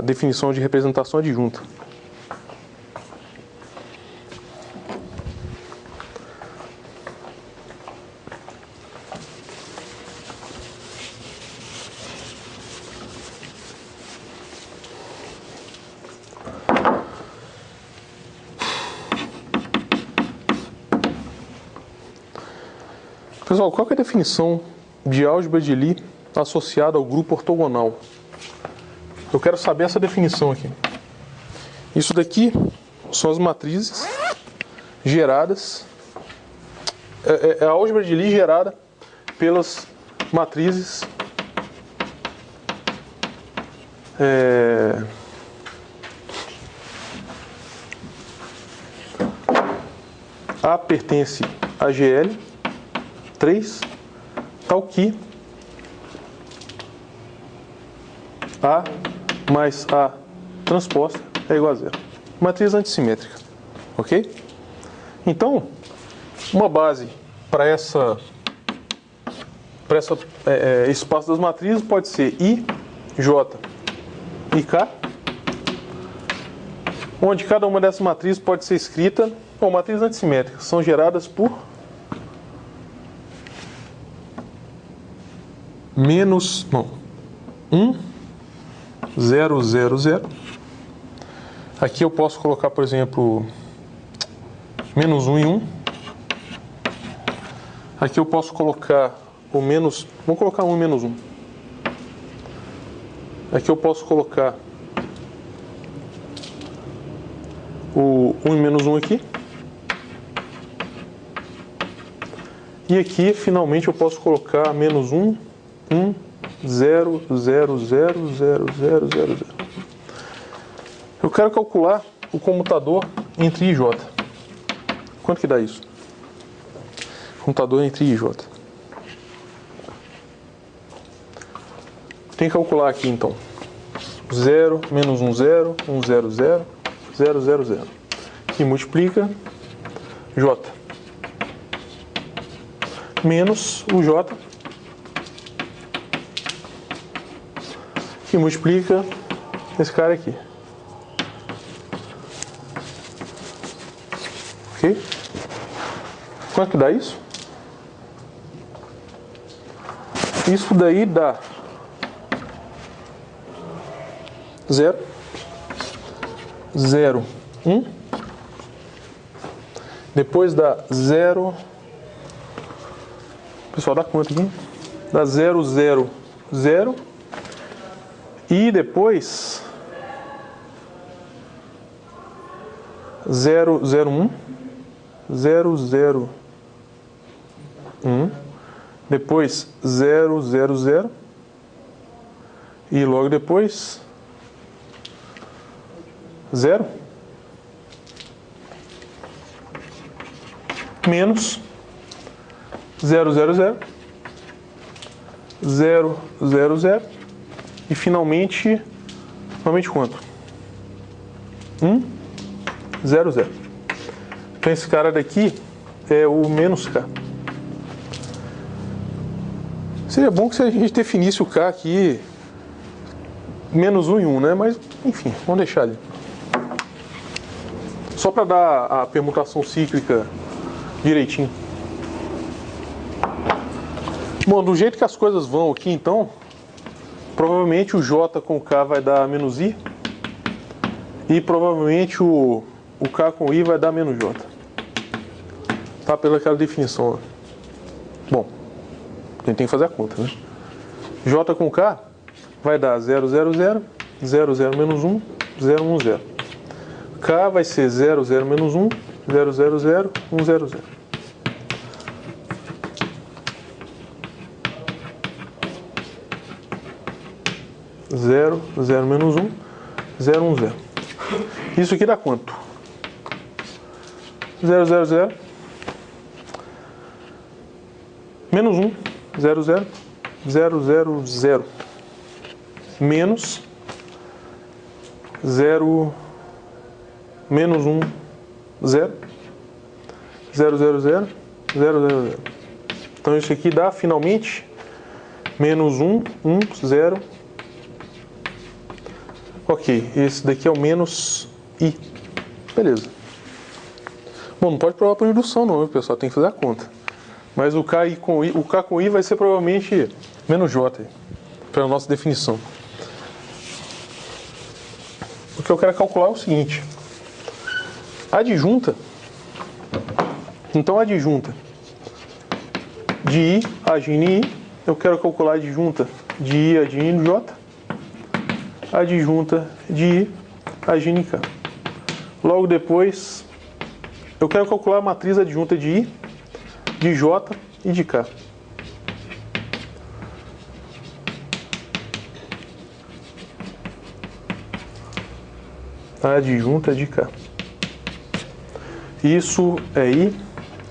Speaker 1: definição de representação adjunta. Pessoal, qual que é a definição de álgebra de Lie associada ao grupo ortogonal? Eu quero saber essa definição aqui. Isso daqui são as matrizes geradas, é a álgebra de Lie gerada pelas matrizes A pertence a GL 3, tal que A mais A transposta é igual a zero. Matriz antissimétrica, ok? Então, uma base para esse espaço das matrizes pode ser I, J e K, onde cada uma dessas matrizes pode ser escrita como matrizes antissimétricas, são geradas por menos 1, 0, 0, 0. Aqui eu posso colocar, por exemplo, menos 1 e 1. Aqui eu posso colocar o menos... Vamos colocar 1 e menos 1. Aqui eu posso colocar o 1 e menos 1 aqui. E aqui, finalmente, eu posso colocar menos 1, 1, 0, 0, 0, 0, 0, 0, 0. Eu quero calcular o comutador entre I e J. Quanto que dá isso? Comutador entre I e J. Tem que calcular aqui, então. 0, menos 1, 0, 1, 0, 0, 0, 0, 0. E multiplica J. Menos o J. Que multiplica esse cara aqui. Ok? Quanto que dá isso? Isso daí dá 0, 0, 1. Depois dá 0. Pessoal, dá quanto aqui? Dá 0, 0, 0. E depois 0, 0, 1. 0, 0, 1. Depois 0, 0, 0. E logo depois 0. Menos 0, 0, 0. 0, 0, 0. E finalmente quanto? 1, 0, 0. Então esse cara daqui é o menos K. Seria bom que se a gente definisse o K aqui menos 1 e 1, né? Mas, enfim, vamos deixar ali. Só para dar a permutação cíclica direitinho. Bom, do jeito que as coisas vão aqui, então, provavelmente o J com K vai dar menos I. E provavelmente o K com I vai dar menos J. Tá? Pelaquela definição. Bom, a gente tem que fazer a conta, né? J com K vai dar 0, 0, 0, 0, 0, menos 1, 0, 1, 0. K vai ser 0, 0, menos 1, 0, 0, 0, 1, 0, 0. Zero, 0, menos 1, 0, 1, 0. Isso aqui dá quanto? 0, 0, 0. Menos 1, 0, 0, 0, 0, 0. Menos 0, menos 1, 0, 0, 0, 0, 0, 0, 0. Então isso aqui dá finalmente menos 1, 1, 0. Ok, esse daqui é o menos I. Beleza. Bom, não pode provar por indução não, viu, pessoal? Tem que fazer a conta. Mas o K com I vai ser provavelmente menos J, para a nossa definição. O que eu quero calcular é o seguinte. Adjunta. Então, adjunta de I agindo em I. Eu quero calcular a adjunta de I agindo em J. Adjunta de I agindo em K. Logo depois, eu quero calcular a matriz adjunta de I, de J e de K. Adjunta de K. Isso é I,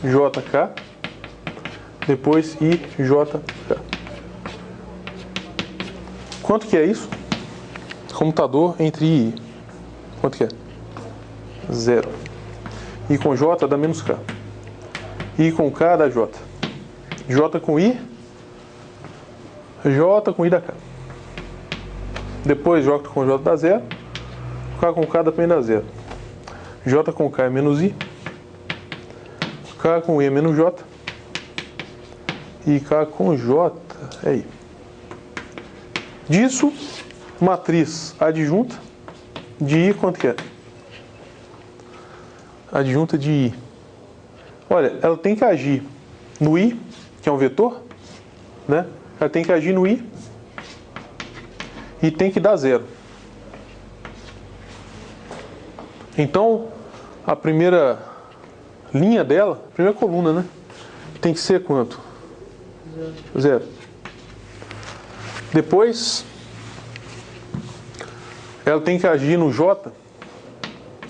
Speaker 1: J, K. Depois I, J, K. Quanto que é isso? Comutador entre I e I. Quanto que é? 0. I com J dá menos K. I com K dá J. J com I. J com I dá K. Depois J com J dá 0. K com K também dá 0. J com K é menos I. K com I é menos J. E K com J é I. Disso, matriz adjunta de I, quanto que é? Adjunta de I. Olha, ela tem que agir no I, que é um vetor, né? Ela tem que agir no I e tem que dar 0. Então, a primeira linha dela, a primeira coluna, né? Tem que ser quanto? 0. Depois, ela tem que agir no J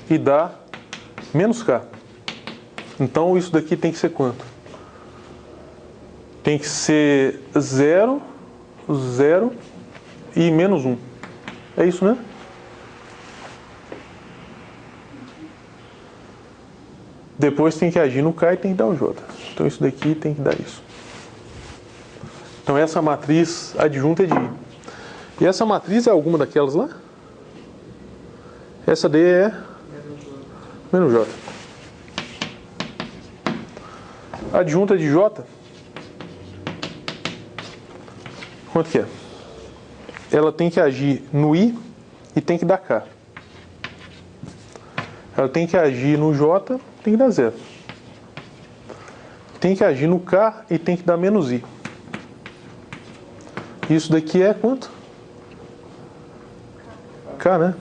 Speaker 1: e dar menos K. Então, isso daqui tem que ser quanto? Tem que ser 0, 0 e menos 1. É isso, né? Depois tem que agir no K e tem que dar o J. Então isso daqui tem que dar isso. Então essa matriz adjunta é de I. E essa matriz é alguma daquelas lá? Essa D é menos J. A adjunta de J, quanto que é? Ela tem que agir no I e tem que dar K. Ela tem que agir no J, tem que dar 0. Tem que agir no K e tem que dar menos I. Isso daqui é quanto? K, né?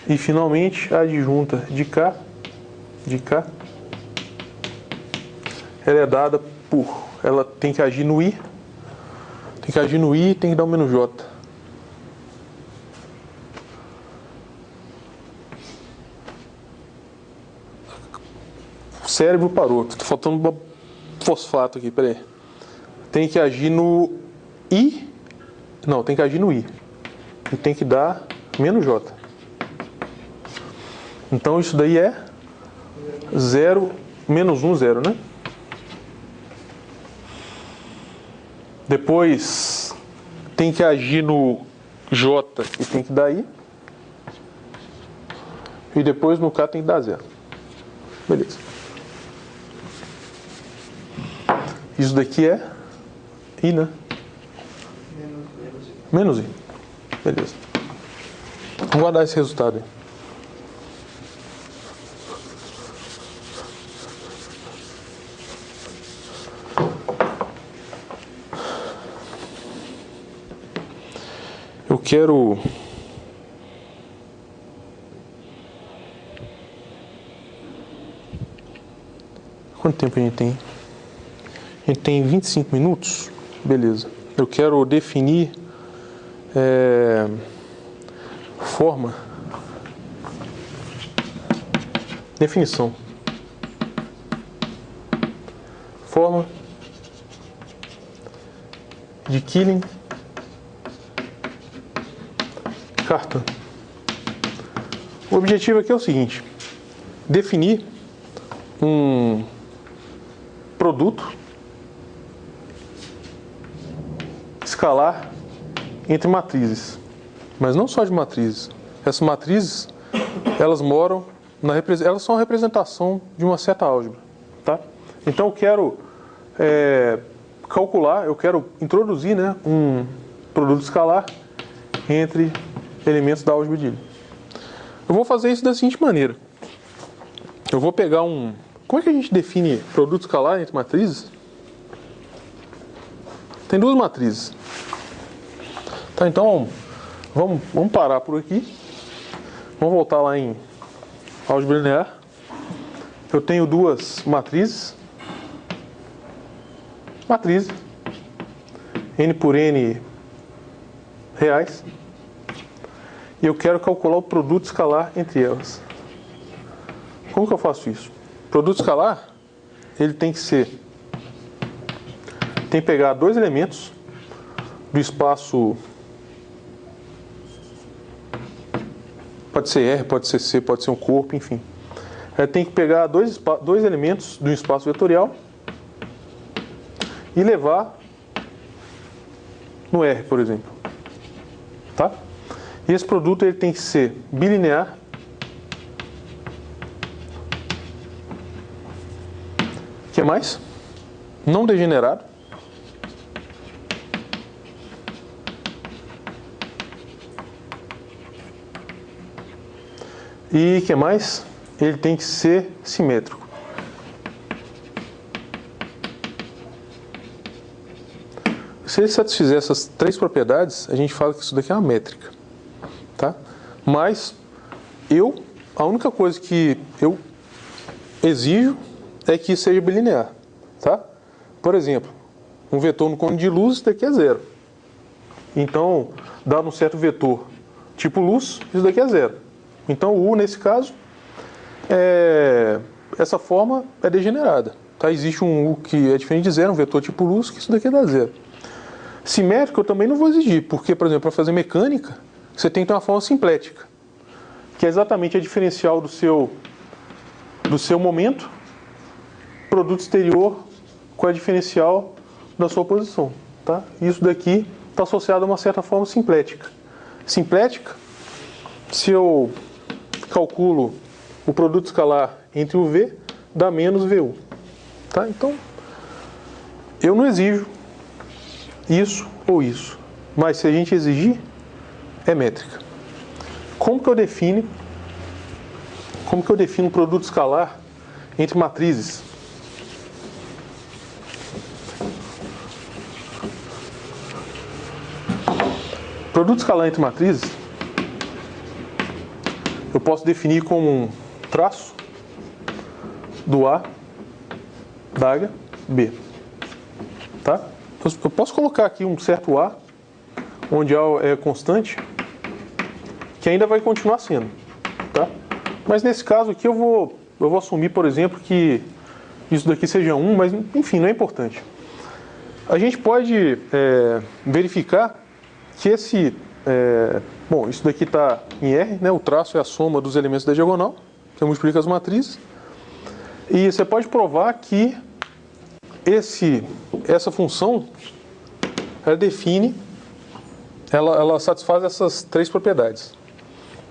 Speaker 1: E finalmente a adjunta de K, ela é dada por, ela tem que agir no I, e tem que dar o menos J. O cérebro parou, tá faltando fosfato aqui, peraí. Tem que agir no I, não, tem que agir no I, e tem que dar menos J. Então isso daí é 0, menos 1, 0, né? Depois tem que agir no J e tem que dar I. E depois no K tem que dar 0. Beleza. Isso daqui é I, né? Menos I. Beleza. Vamos guardar esse resultado aí. Eu quero quanto tempo a gente tem? A gente tem 25 minutos? Beleza. Eu quero definir forma. Definição. Forma de Killing-Cartan. O objetivo aqui é o seguinte: definir um produto escalar entre matrizes, mas não só de matrizes. Essas matrizes, elas moram elas são a representação de uma certa álgebra, tá? Então eu quero calcular, eu quero introduzir, né, um produto escalar entre elementos da álgebra de Lie. Eu vou fazer isso da seguinte maneira. Eu vou pegar como é que a gente define produto escalar entre matrizes? Tem duas matrizes. Tá, então vamos parar por aqui. Vamos voltar lá em álgebra linear. Eu tenho duas matrizes. N por N reais. E eu quero calcular o produto escalar entre elas. Como que eu faço isso? O produto escalar, ele tem que pegar dois elementos do espaço, pode ser R, pode ser C, pode ser um corpo, enfim. Ele tem que pegar dois elementos do espaço vetorial e levar no R, por exemplo. Tá? E esse produto ele tem que ser bilinear que mais? Não degenerado. E que mais? Ele tem que ser simétrico. Se ele satisfizer essas três propriedades, a gente fala que isso daqui é uma métrica, tá? Mas a única coisa que eu exijo é que seja bilinear, tá? Por exemplo, um vetor no cône de luz, isso daqui é 0. Então, dado um certo vetor tipo luz, isso daqui é 0. Então, o U, nesse caso, essa forma é degenerada. Tá? Existe um U que é diferente de 0, um vetor tipo luz, que isso daqui dá 0. Simétrico eu também não vou exigir, porque, por exemplo, para fazer mecânica, você tem que ter uma forma simplética, que é exatamente a diferencial do seu momento, produto exterior com a diferencial da sua posição. Tá? Isso daqui está associado a uma certa forma simplética. Simplética, se eu calculo o produto escalar entre o V, dá menos VU. Tá? Então, eu não exijo isso ou isso, mas se a gente exigir, é métrica. Como que eu defino o produto escalar entre matrizes? Produto escalar entre matrizes, eu posso definir como um traço do A da H B. Tá? Eu posso colocar aqui um certo A, onde A é constante, que ainda vai continuar sendo. Tá? Mas nesse caso aqui eu vou assumir, por exemplo, que isso daqui seja 1, mas enfim, não é importante. A gente pode verificar que isso daqui está em R, né? O traço é a soma dos elementos da diagonal, que multiplica as matrizes. E você pode provar que essa função, ela satisfaz essas três propriedades.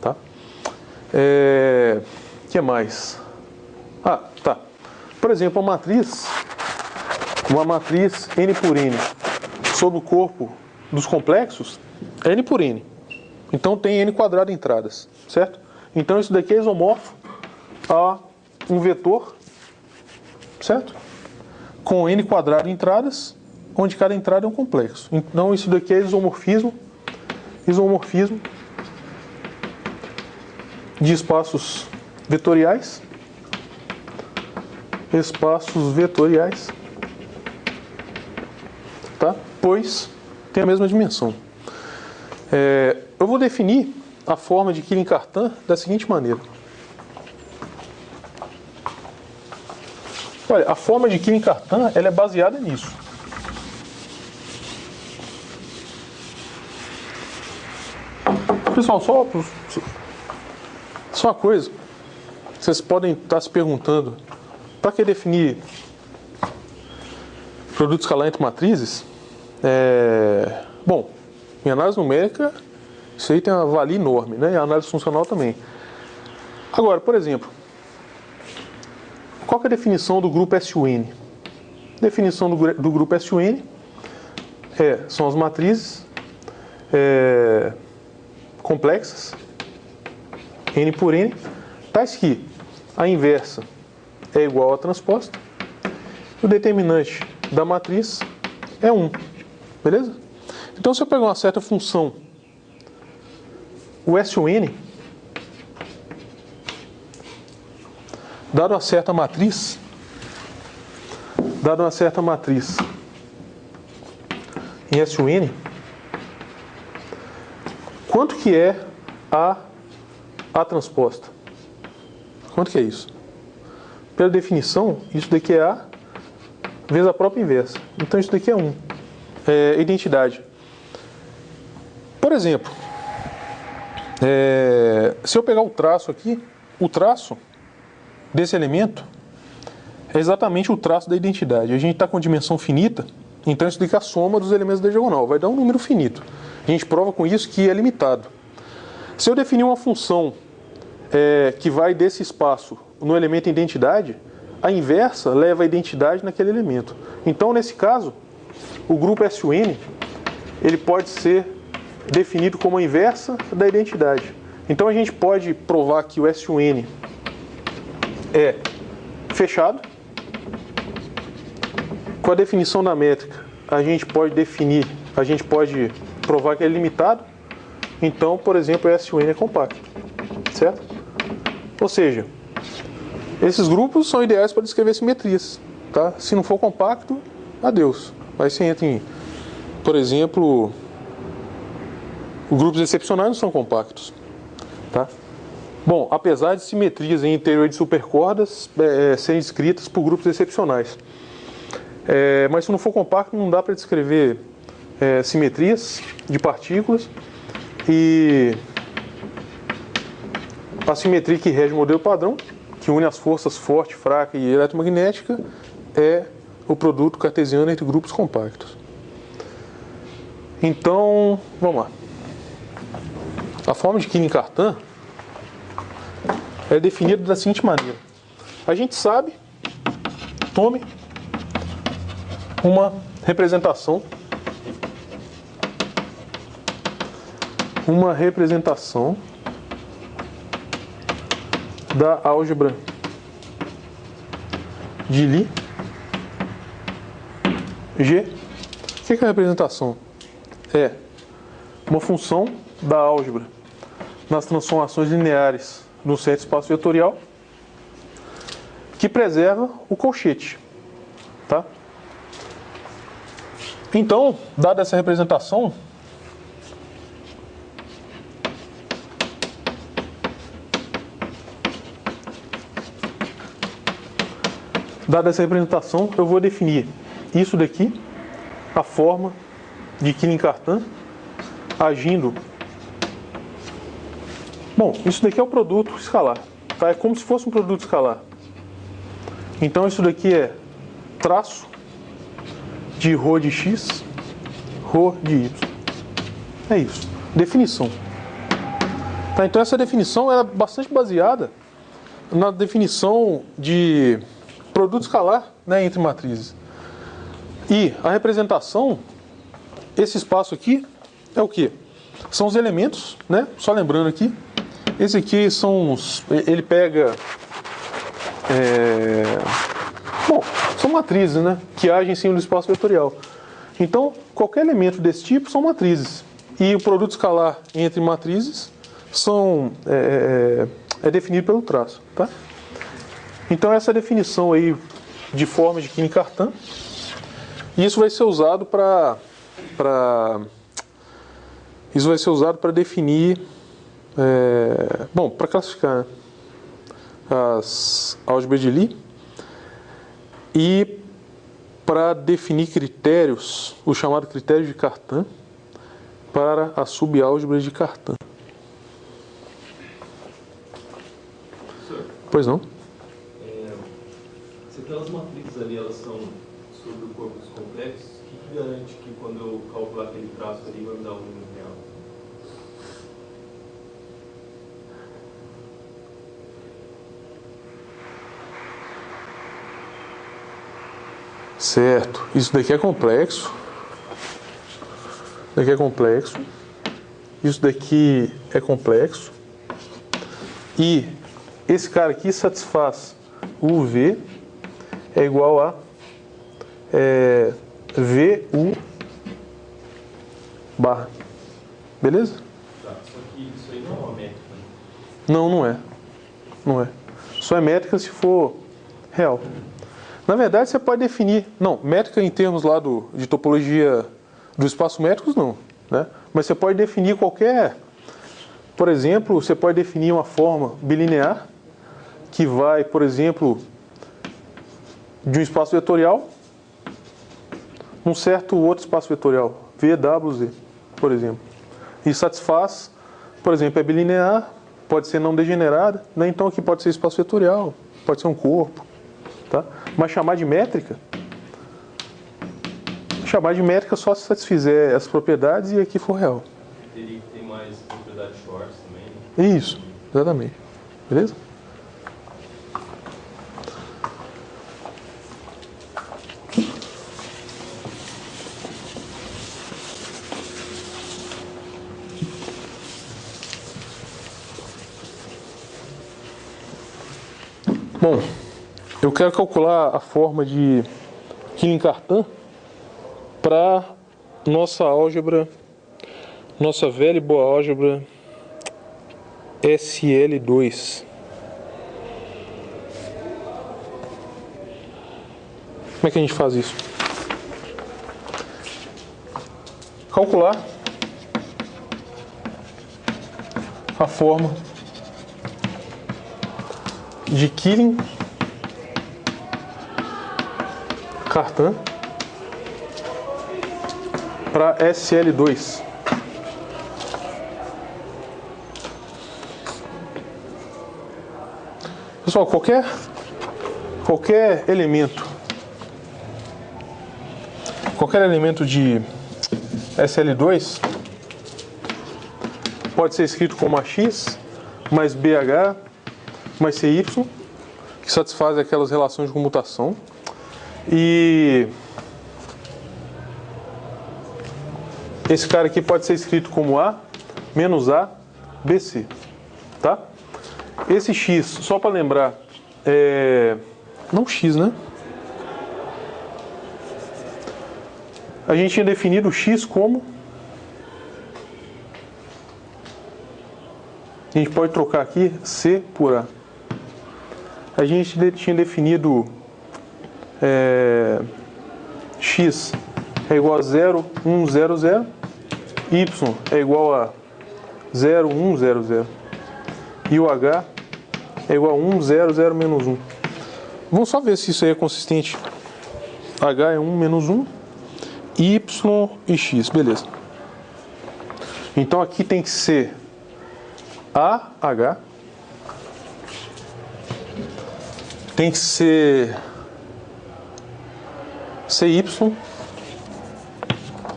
Speaker 1: Tá? Que mais? Tá. Por exemplo, uma matriz N por N sobre o corpo dos complexos é N por N. Então tem N quadrado entradas, certo? Então isso daqui é isomorfo a um vetor, certo? Com N quadrado entradas, onde cada entrada é um complexo. Então isso daqui é isomorfismo de espaços vetoriais. Tá? Pois tem a mesma dimensão. Eu vou definir a forma de Killing-Cartan da seguinte maneira. Olha, a forma de Killing-Cartan ela é baseada nisso. Pessoal, só uma coisa. Vocês podem estar se perguntando, para que definir produto escalar entre matrizes? Bom, em análise numérica, isso aí tem uma valia enorme, né? E a análise funcional também. Agora, por exemplo, qual que é a definição do grupo SUN? Definição do grupo SUN são as matrizes complexas, N por N, tais que a inversa é igual à transposta, o determinante da matriz é 1. Beleza? Então, se eu pegar uma certa função, o SUN, dado uma certa matriz em SUN, quanto que é a transposta? Quanto que é isso? Pela definição, isso daqui é A vezes a própria inversa. Então isso daqui é 1. Identidade. Por exemplo, se eu pegar o traço aqui, o traço desse elemento é exatamente o traço da identidade. A gente está com dimensão finita, então isso daqui é a soma dos elementos da diagonal. Vai dar um número finito. A gente prova com isso que é limitado. Se eu definir uma função que vai desse espaço no elemento identidade, a inversa leva a identidade naquele elemento. Então, nesse caso, o grupo SUN ele pode ser definido como a inversa da identidade. Então, a gente pode provar que o SUN é fechado. Com a definição da métrica, a gente pode provar que é limitado. Então, por exemplo, o SUN é compacto, certo? Ou seja, esses grupos são ideais para descrever simetrias, tá? Se não for compacto, adeus. Aí você entra em, por exemplo, os grupos excepcionais não são compactos, tá? Bom, apesar de simetrias em interior de supercordas serem descritas por grupos excepcionais. Mas se não for compacto, não dá para descrever simetrias de partículas, e a simetria que rege o modelo padrão, que une as forças forte, fraca e eletromagnética, é o produto cartesiano entre grupos compactos. Então, vamos lá. A forma de Killing-Cartan é definida da seguinte maneira. A gente sabe, tome uma representação da álgebra de Lie G. O que é a representação? É uma função da álgebra nas transformações lineares no certo espaço vetorial que preserva o colchete, tá? Então, dada essa representação, eu vou definir isso daqui, a forma de Killing-Cartan, agindo. Bom, isso daqui é o produto escalar, tá? É como se fosse um produto escalar. Então, isso daqui é traço de ρ de x, ρ de y. É isso. Definição. Tá, então, essa definição é bastante baseada na definição de produto escalar, né, entre matrizes. E a representação, esse espaço aqui, é o quê? São os elementos, né? Só lembrando aqui, esse aqui são os... Ele pega... Bom, são matrizes, né? Que agem em cima do espaço vetorial. Então, qualquer elemento desse tipo são matrizes. E o produto escalar entre matrizes é definido pelo traço, tá? Então, essa definição aí de formas de Killing-Cartan, e isso vai ser usado para definir, para classificar, né, as álgebras de Lie e para definir critérios, o chamado critério de Cartan, para as subálgebras de Cartan.
Speaker 3: Professor,
Speaker 1: Pois não?
Speaker 3: se aquelas matrizes ali elas são sobre corpos complexos, o que garante que quando eu calcular aquele traço ali vai me dar um número real?
Speaker 1: Certo. Isso daqui é complexo. Isso daqui é complexo. Isso daqui é complexo. E esse cara aqui satisfaz o V é igual a VU barra. Beleza?
Speaker 3: Tá, só que isso aí não é uma métrica, né?
Speaker 1: Não, não é. Não é. Só é métrica se for real. Na verdade, você pode definir... Não, métrica em termos lá de topologia do espaço métricos, não. Né? Mas você pode definir qualquer... Por exemplo, você pode definir uma forma bilinear que vai, por exemplo, de um espaço vetorial num certo outro espaço vetorial, VWZ, por exemplo. E satisfaz, por exemplo, é bilinear, pode ser não degenerada, né? Então aqui pode ser espaço vetorial, pode ser um corpo. Tá? Mas chamar de métrica só se satisfizer as propriedades e aqui for real.
Speaker 3: Teria que ter mais propriedades shorts também, né?
Speaker 1: Isso, exatamente. Beleza? Bom, eu quero calcular a forma de Killing-Cartan para nossa álgebra, nossa velha e boa álgebra SL2. Como é que a gente faz isso? Calcular a forma de Killing-Cartan para SL2. Pessoal, qualquer elemento de SL2 pode ser escrito como AX mais BH mais CY, que satisfaz aquelas relações de comutação. E esse cara aqui pode ser escrito como A menos A BC, tá? Esse X, só para lembrar, não X, né? A gente tinha definido o X como... A gente pode trocar aqui C por A. A gente tinha definido X é igual a 0, 1, 0, 0. Y é igual a 0, 1, 0, 0. E o H é igual a 1, 0, 0, menos 1. Vamos só ver se isso aí é consistente. H é 1, menos 1. Y e X, beleza. Então aqui tem que ser AH. Tem que ser CY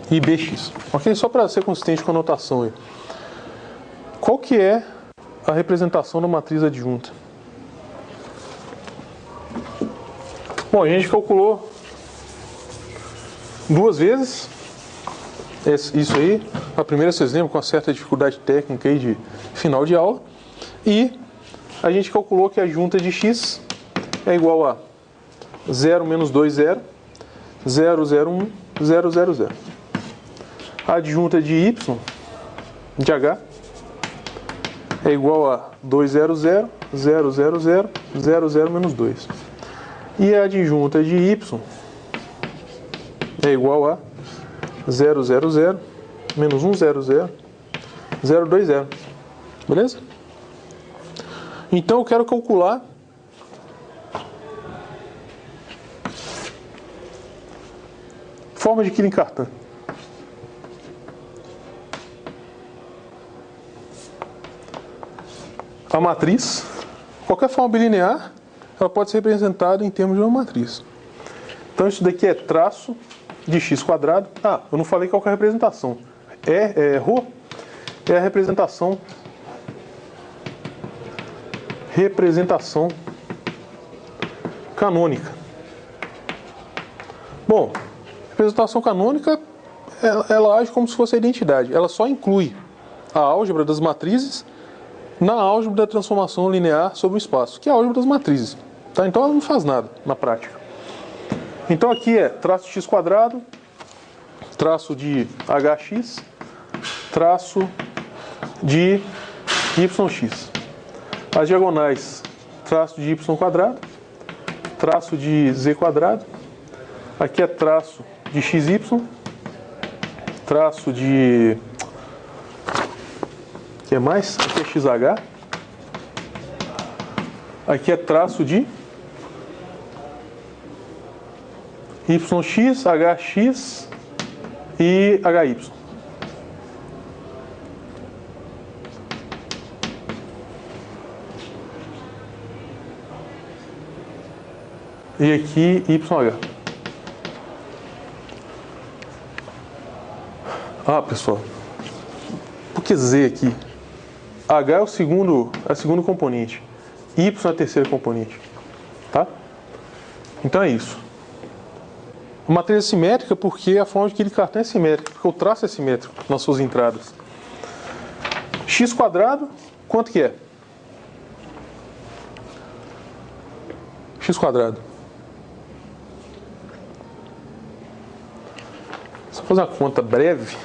Speaker 1: e BX. Ok? Só para ser consistente com a notação aí. Qual que é a representação da matriz adjunta? Bom, a gente calculou duas vezes isso aí. A primeira, vocês lembram, com uma certa dificuldade técnica aí de final de aula. E a gente calculou que a adjunta de X é igual a 0 menos 2, 0, 0, 0, 1, 0, 0, 0. A adjunta de Y, de H, é igual a 2, 0, 0, 0, 0, 0, 0, 0, menos 2. E a adjunta de Y é igual a 0, 0, 0, menos 1, 0, 0, 0, 2, 0. Beleza? Então eu quero calcular forma de Killing-Cartan. A matriz, qualquer forma bilinear, ela pode ser representada em termos de uma matriz. Então isso daqui é traço de x quadrado. Ah, eu não falei qual que é a representação. Rho é a representação canônica. Bom, representação canônica, ela age como se fosse a identidade. Ela só inclui a álgebra das matrizes na álgebra da transformação linear sobre o espaço, que é a álgebra das matrizes. Tá? Então ela não faz nada na prática. Então aqui é traço de x quadrado, traço de hx, traço de yx. As diagonais, traço de y quadrado, traço de z quadrado. Aqui é traço de xy, traço de... O que mais? Aqui é xh. Aqui é traço de yx, hx e hy. E aqui YH. Ah, pessoal. Por que Z aqui? H é a segunda componente. Y é a terceira componente. Tá? Então é isso. A matriz é simétrica porque a forma de Killing-Cartan é simétrica. Porque o traço é simétrico nas suas entradas. X quadrado, quanto que é? X quadrado. Só fazer uma conta breve.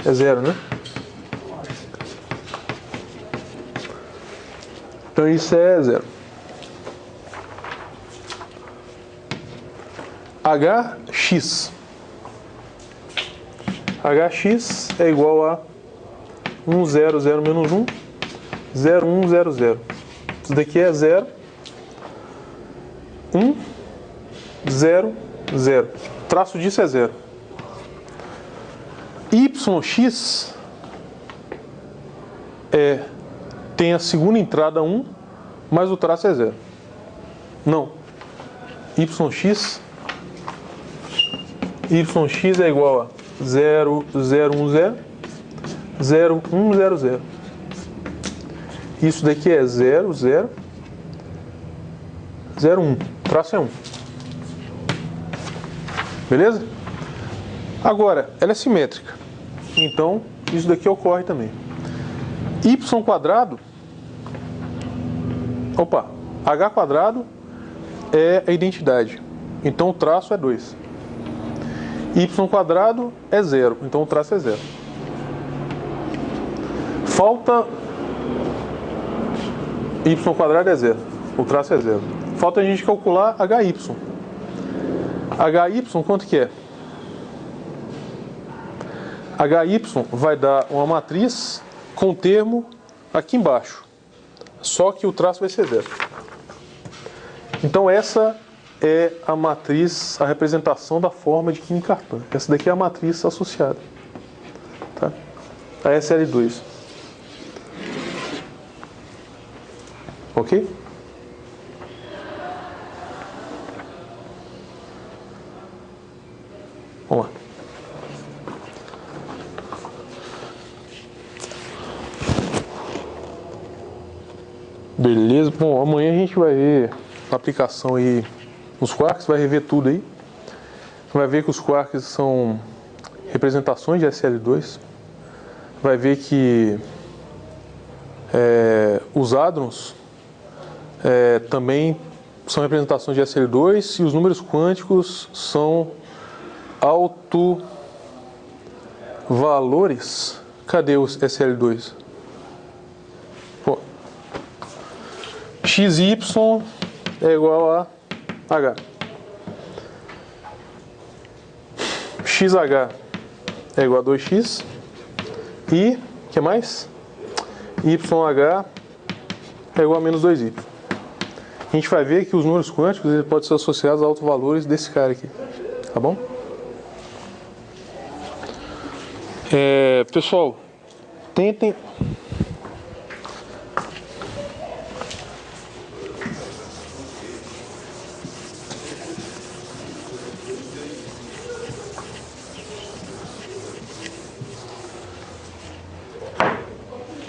Speaker 1: É 0, né? Então isso é 0. Hx. Hx é igual a 1, 0, 0, menos 1, 0, 1, 0, 0. Isso daqui é 0, 1, 0, 0. O traço disso é 0. YX tem a segunda entrada 1, mas o traço é 0. Não. YX é igual a 0, 0, 1, 0, 0, 1, 0, 0. Isso daqui é 0, 0, 0, 1. O traço é 1. Beleza? Agora, ela é simétrica. Então, isso daqui ocorre também. Y quadrado, H quadrado é a identidade. Então, o traço é 2. Y quadrado é 0. Então, o traço é 0. Falta... Y quadrado é 0. O traço é 0. Falta a gente calcular HY. HY, quanto que é? HY vai dar uma matriz com o termo aqui embaixo. Só que o traço vai ser 0. Então essa é a matriz, a representação da forma de Killing-Cartan. Essa daqui é a matriz associada, tá? A SL2. Ok? Vamos lá. Beleza, bom, amanhã a gente vai ver a aplicação aí nos quarks, vai rever tudo aí. Vai ver que os quarks são representações de SL2. Vai ver que os hadrons também são representações de SL2 e os números quânticos são autovalores. Cadê os SL2? Pô. XY é igual a H. XH é igual a 2x. E, o que mais? YH é igual a menos 2y. A gente vai ver que os números quânticos eles podem ser associados a autovalores desse cara aqui. Tá bom? Pessoal, tentem...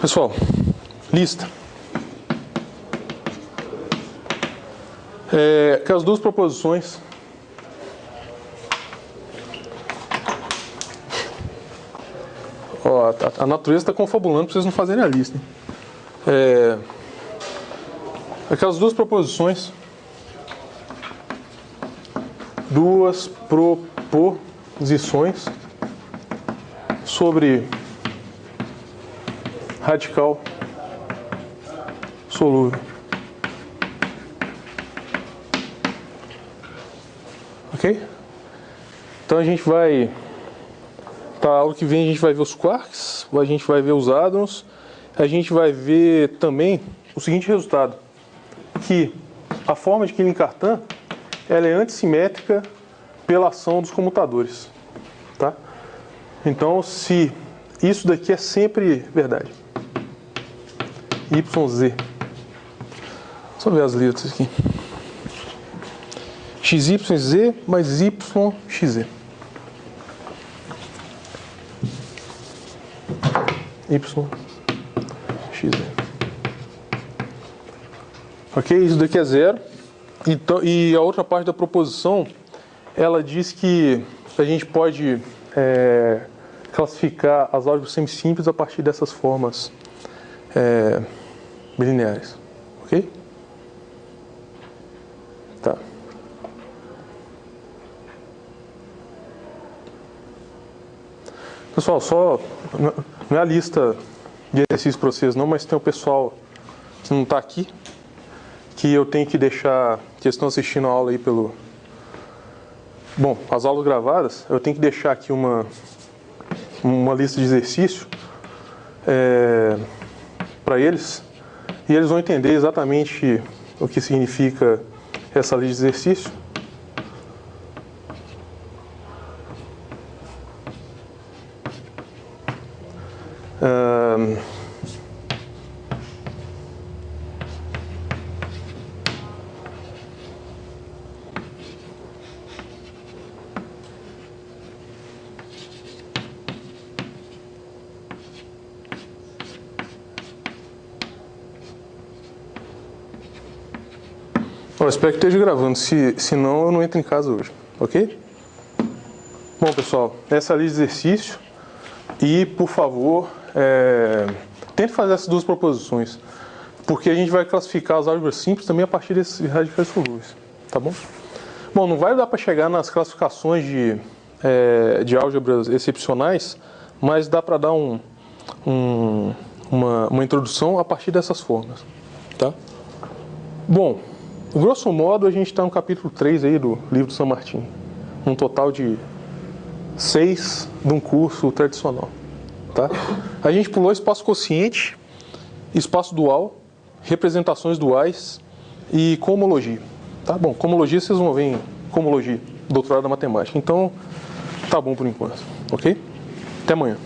Speaker 1: Pessoal, lista. Aquelas duas proposições. Ó, a natureza está confabulando para vocês não fazerem a lista. Aquelas duas proposições. Duas proposições sobre radical solúvel. Ok? Então a gente vai... Para a aula que vem a gente vai ver os quarks, a gente vai ver os hadrons, a gente vai ver também o seguinte resultado, que a forma de Killing-Cartan ela é antissimétrica pela ação dos comutadores. Tá? Então se isso daqui é sempre verdade. YZ. Só ver as letras aqui. XYZ mais YXZ. YXZ. Ok? Isso daqui é 0. Então, e a outra parte da proposição, ela diz que a gente pode classificar as álgebras semisimples a partir dessas formas bilineares. Ok? Tá. Pessoal, só não é a lista de exercícios para vocês não, mas tem o pessoal que não está aqui, que eu tenho que deixar, que estão assistindo a aula aí pelo... Bom, as aulas gravadas, eu tenho que deixar aqui uma lista de exercício para eles, e eles vão entender exatamente o que significa essa lista de exercício. Eu espero que esteja gravando, se não eu não entro em casa hoje, ok? Bom, pessoal, essa é a lista de exercício e, por favor, tente fazer essas duas proposições, porque a gente vai classificar as álgebras simples também a partir desses radicais solúveis, tá bom? Bom, não vai dar para chegar nas classificações de álgebras excepcionais, mas dá para dar uma introdução a partir dessas formas, tá? Bom, grosso modo, a gente está no capítulo 3 aí do livro do San Martín. Um total de 6 de um curso tradicional. Tá? A gente pulou espaço quociente, espaço dual, representações duais e cohomologia. Tá bom, cohomologia vocês vão ver em cohomologia, doutorado da matemática. Então, tá bom por enquanto. Ok? Até amanhã.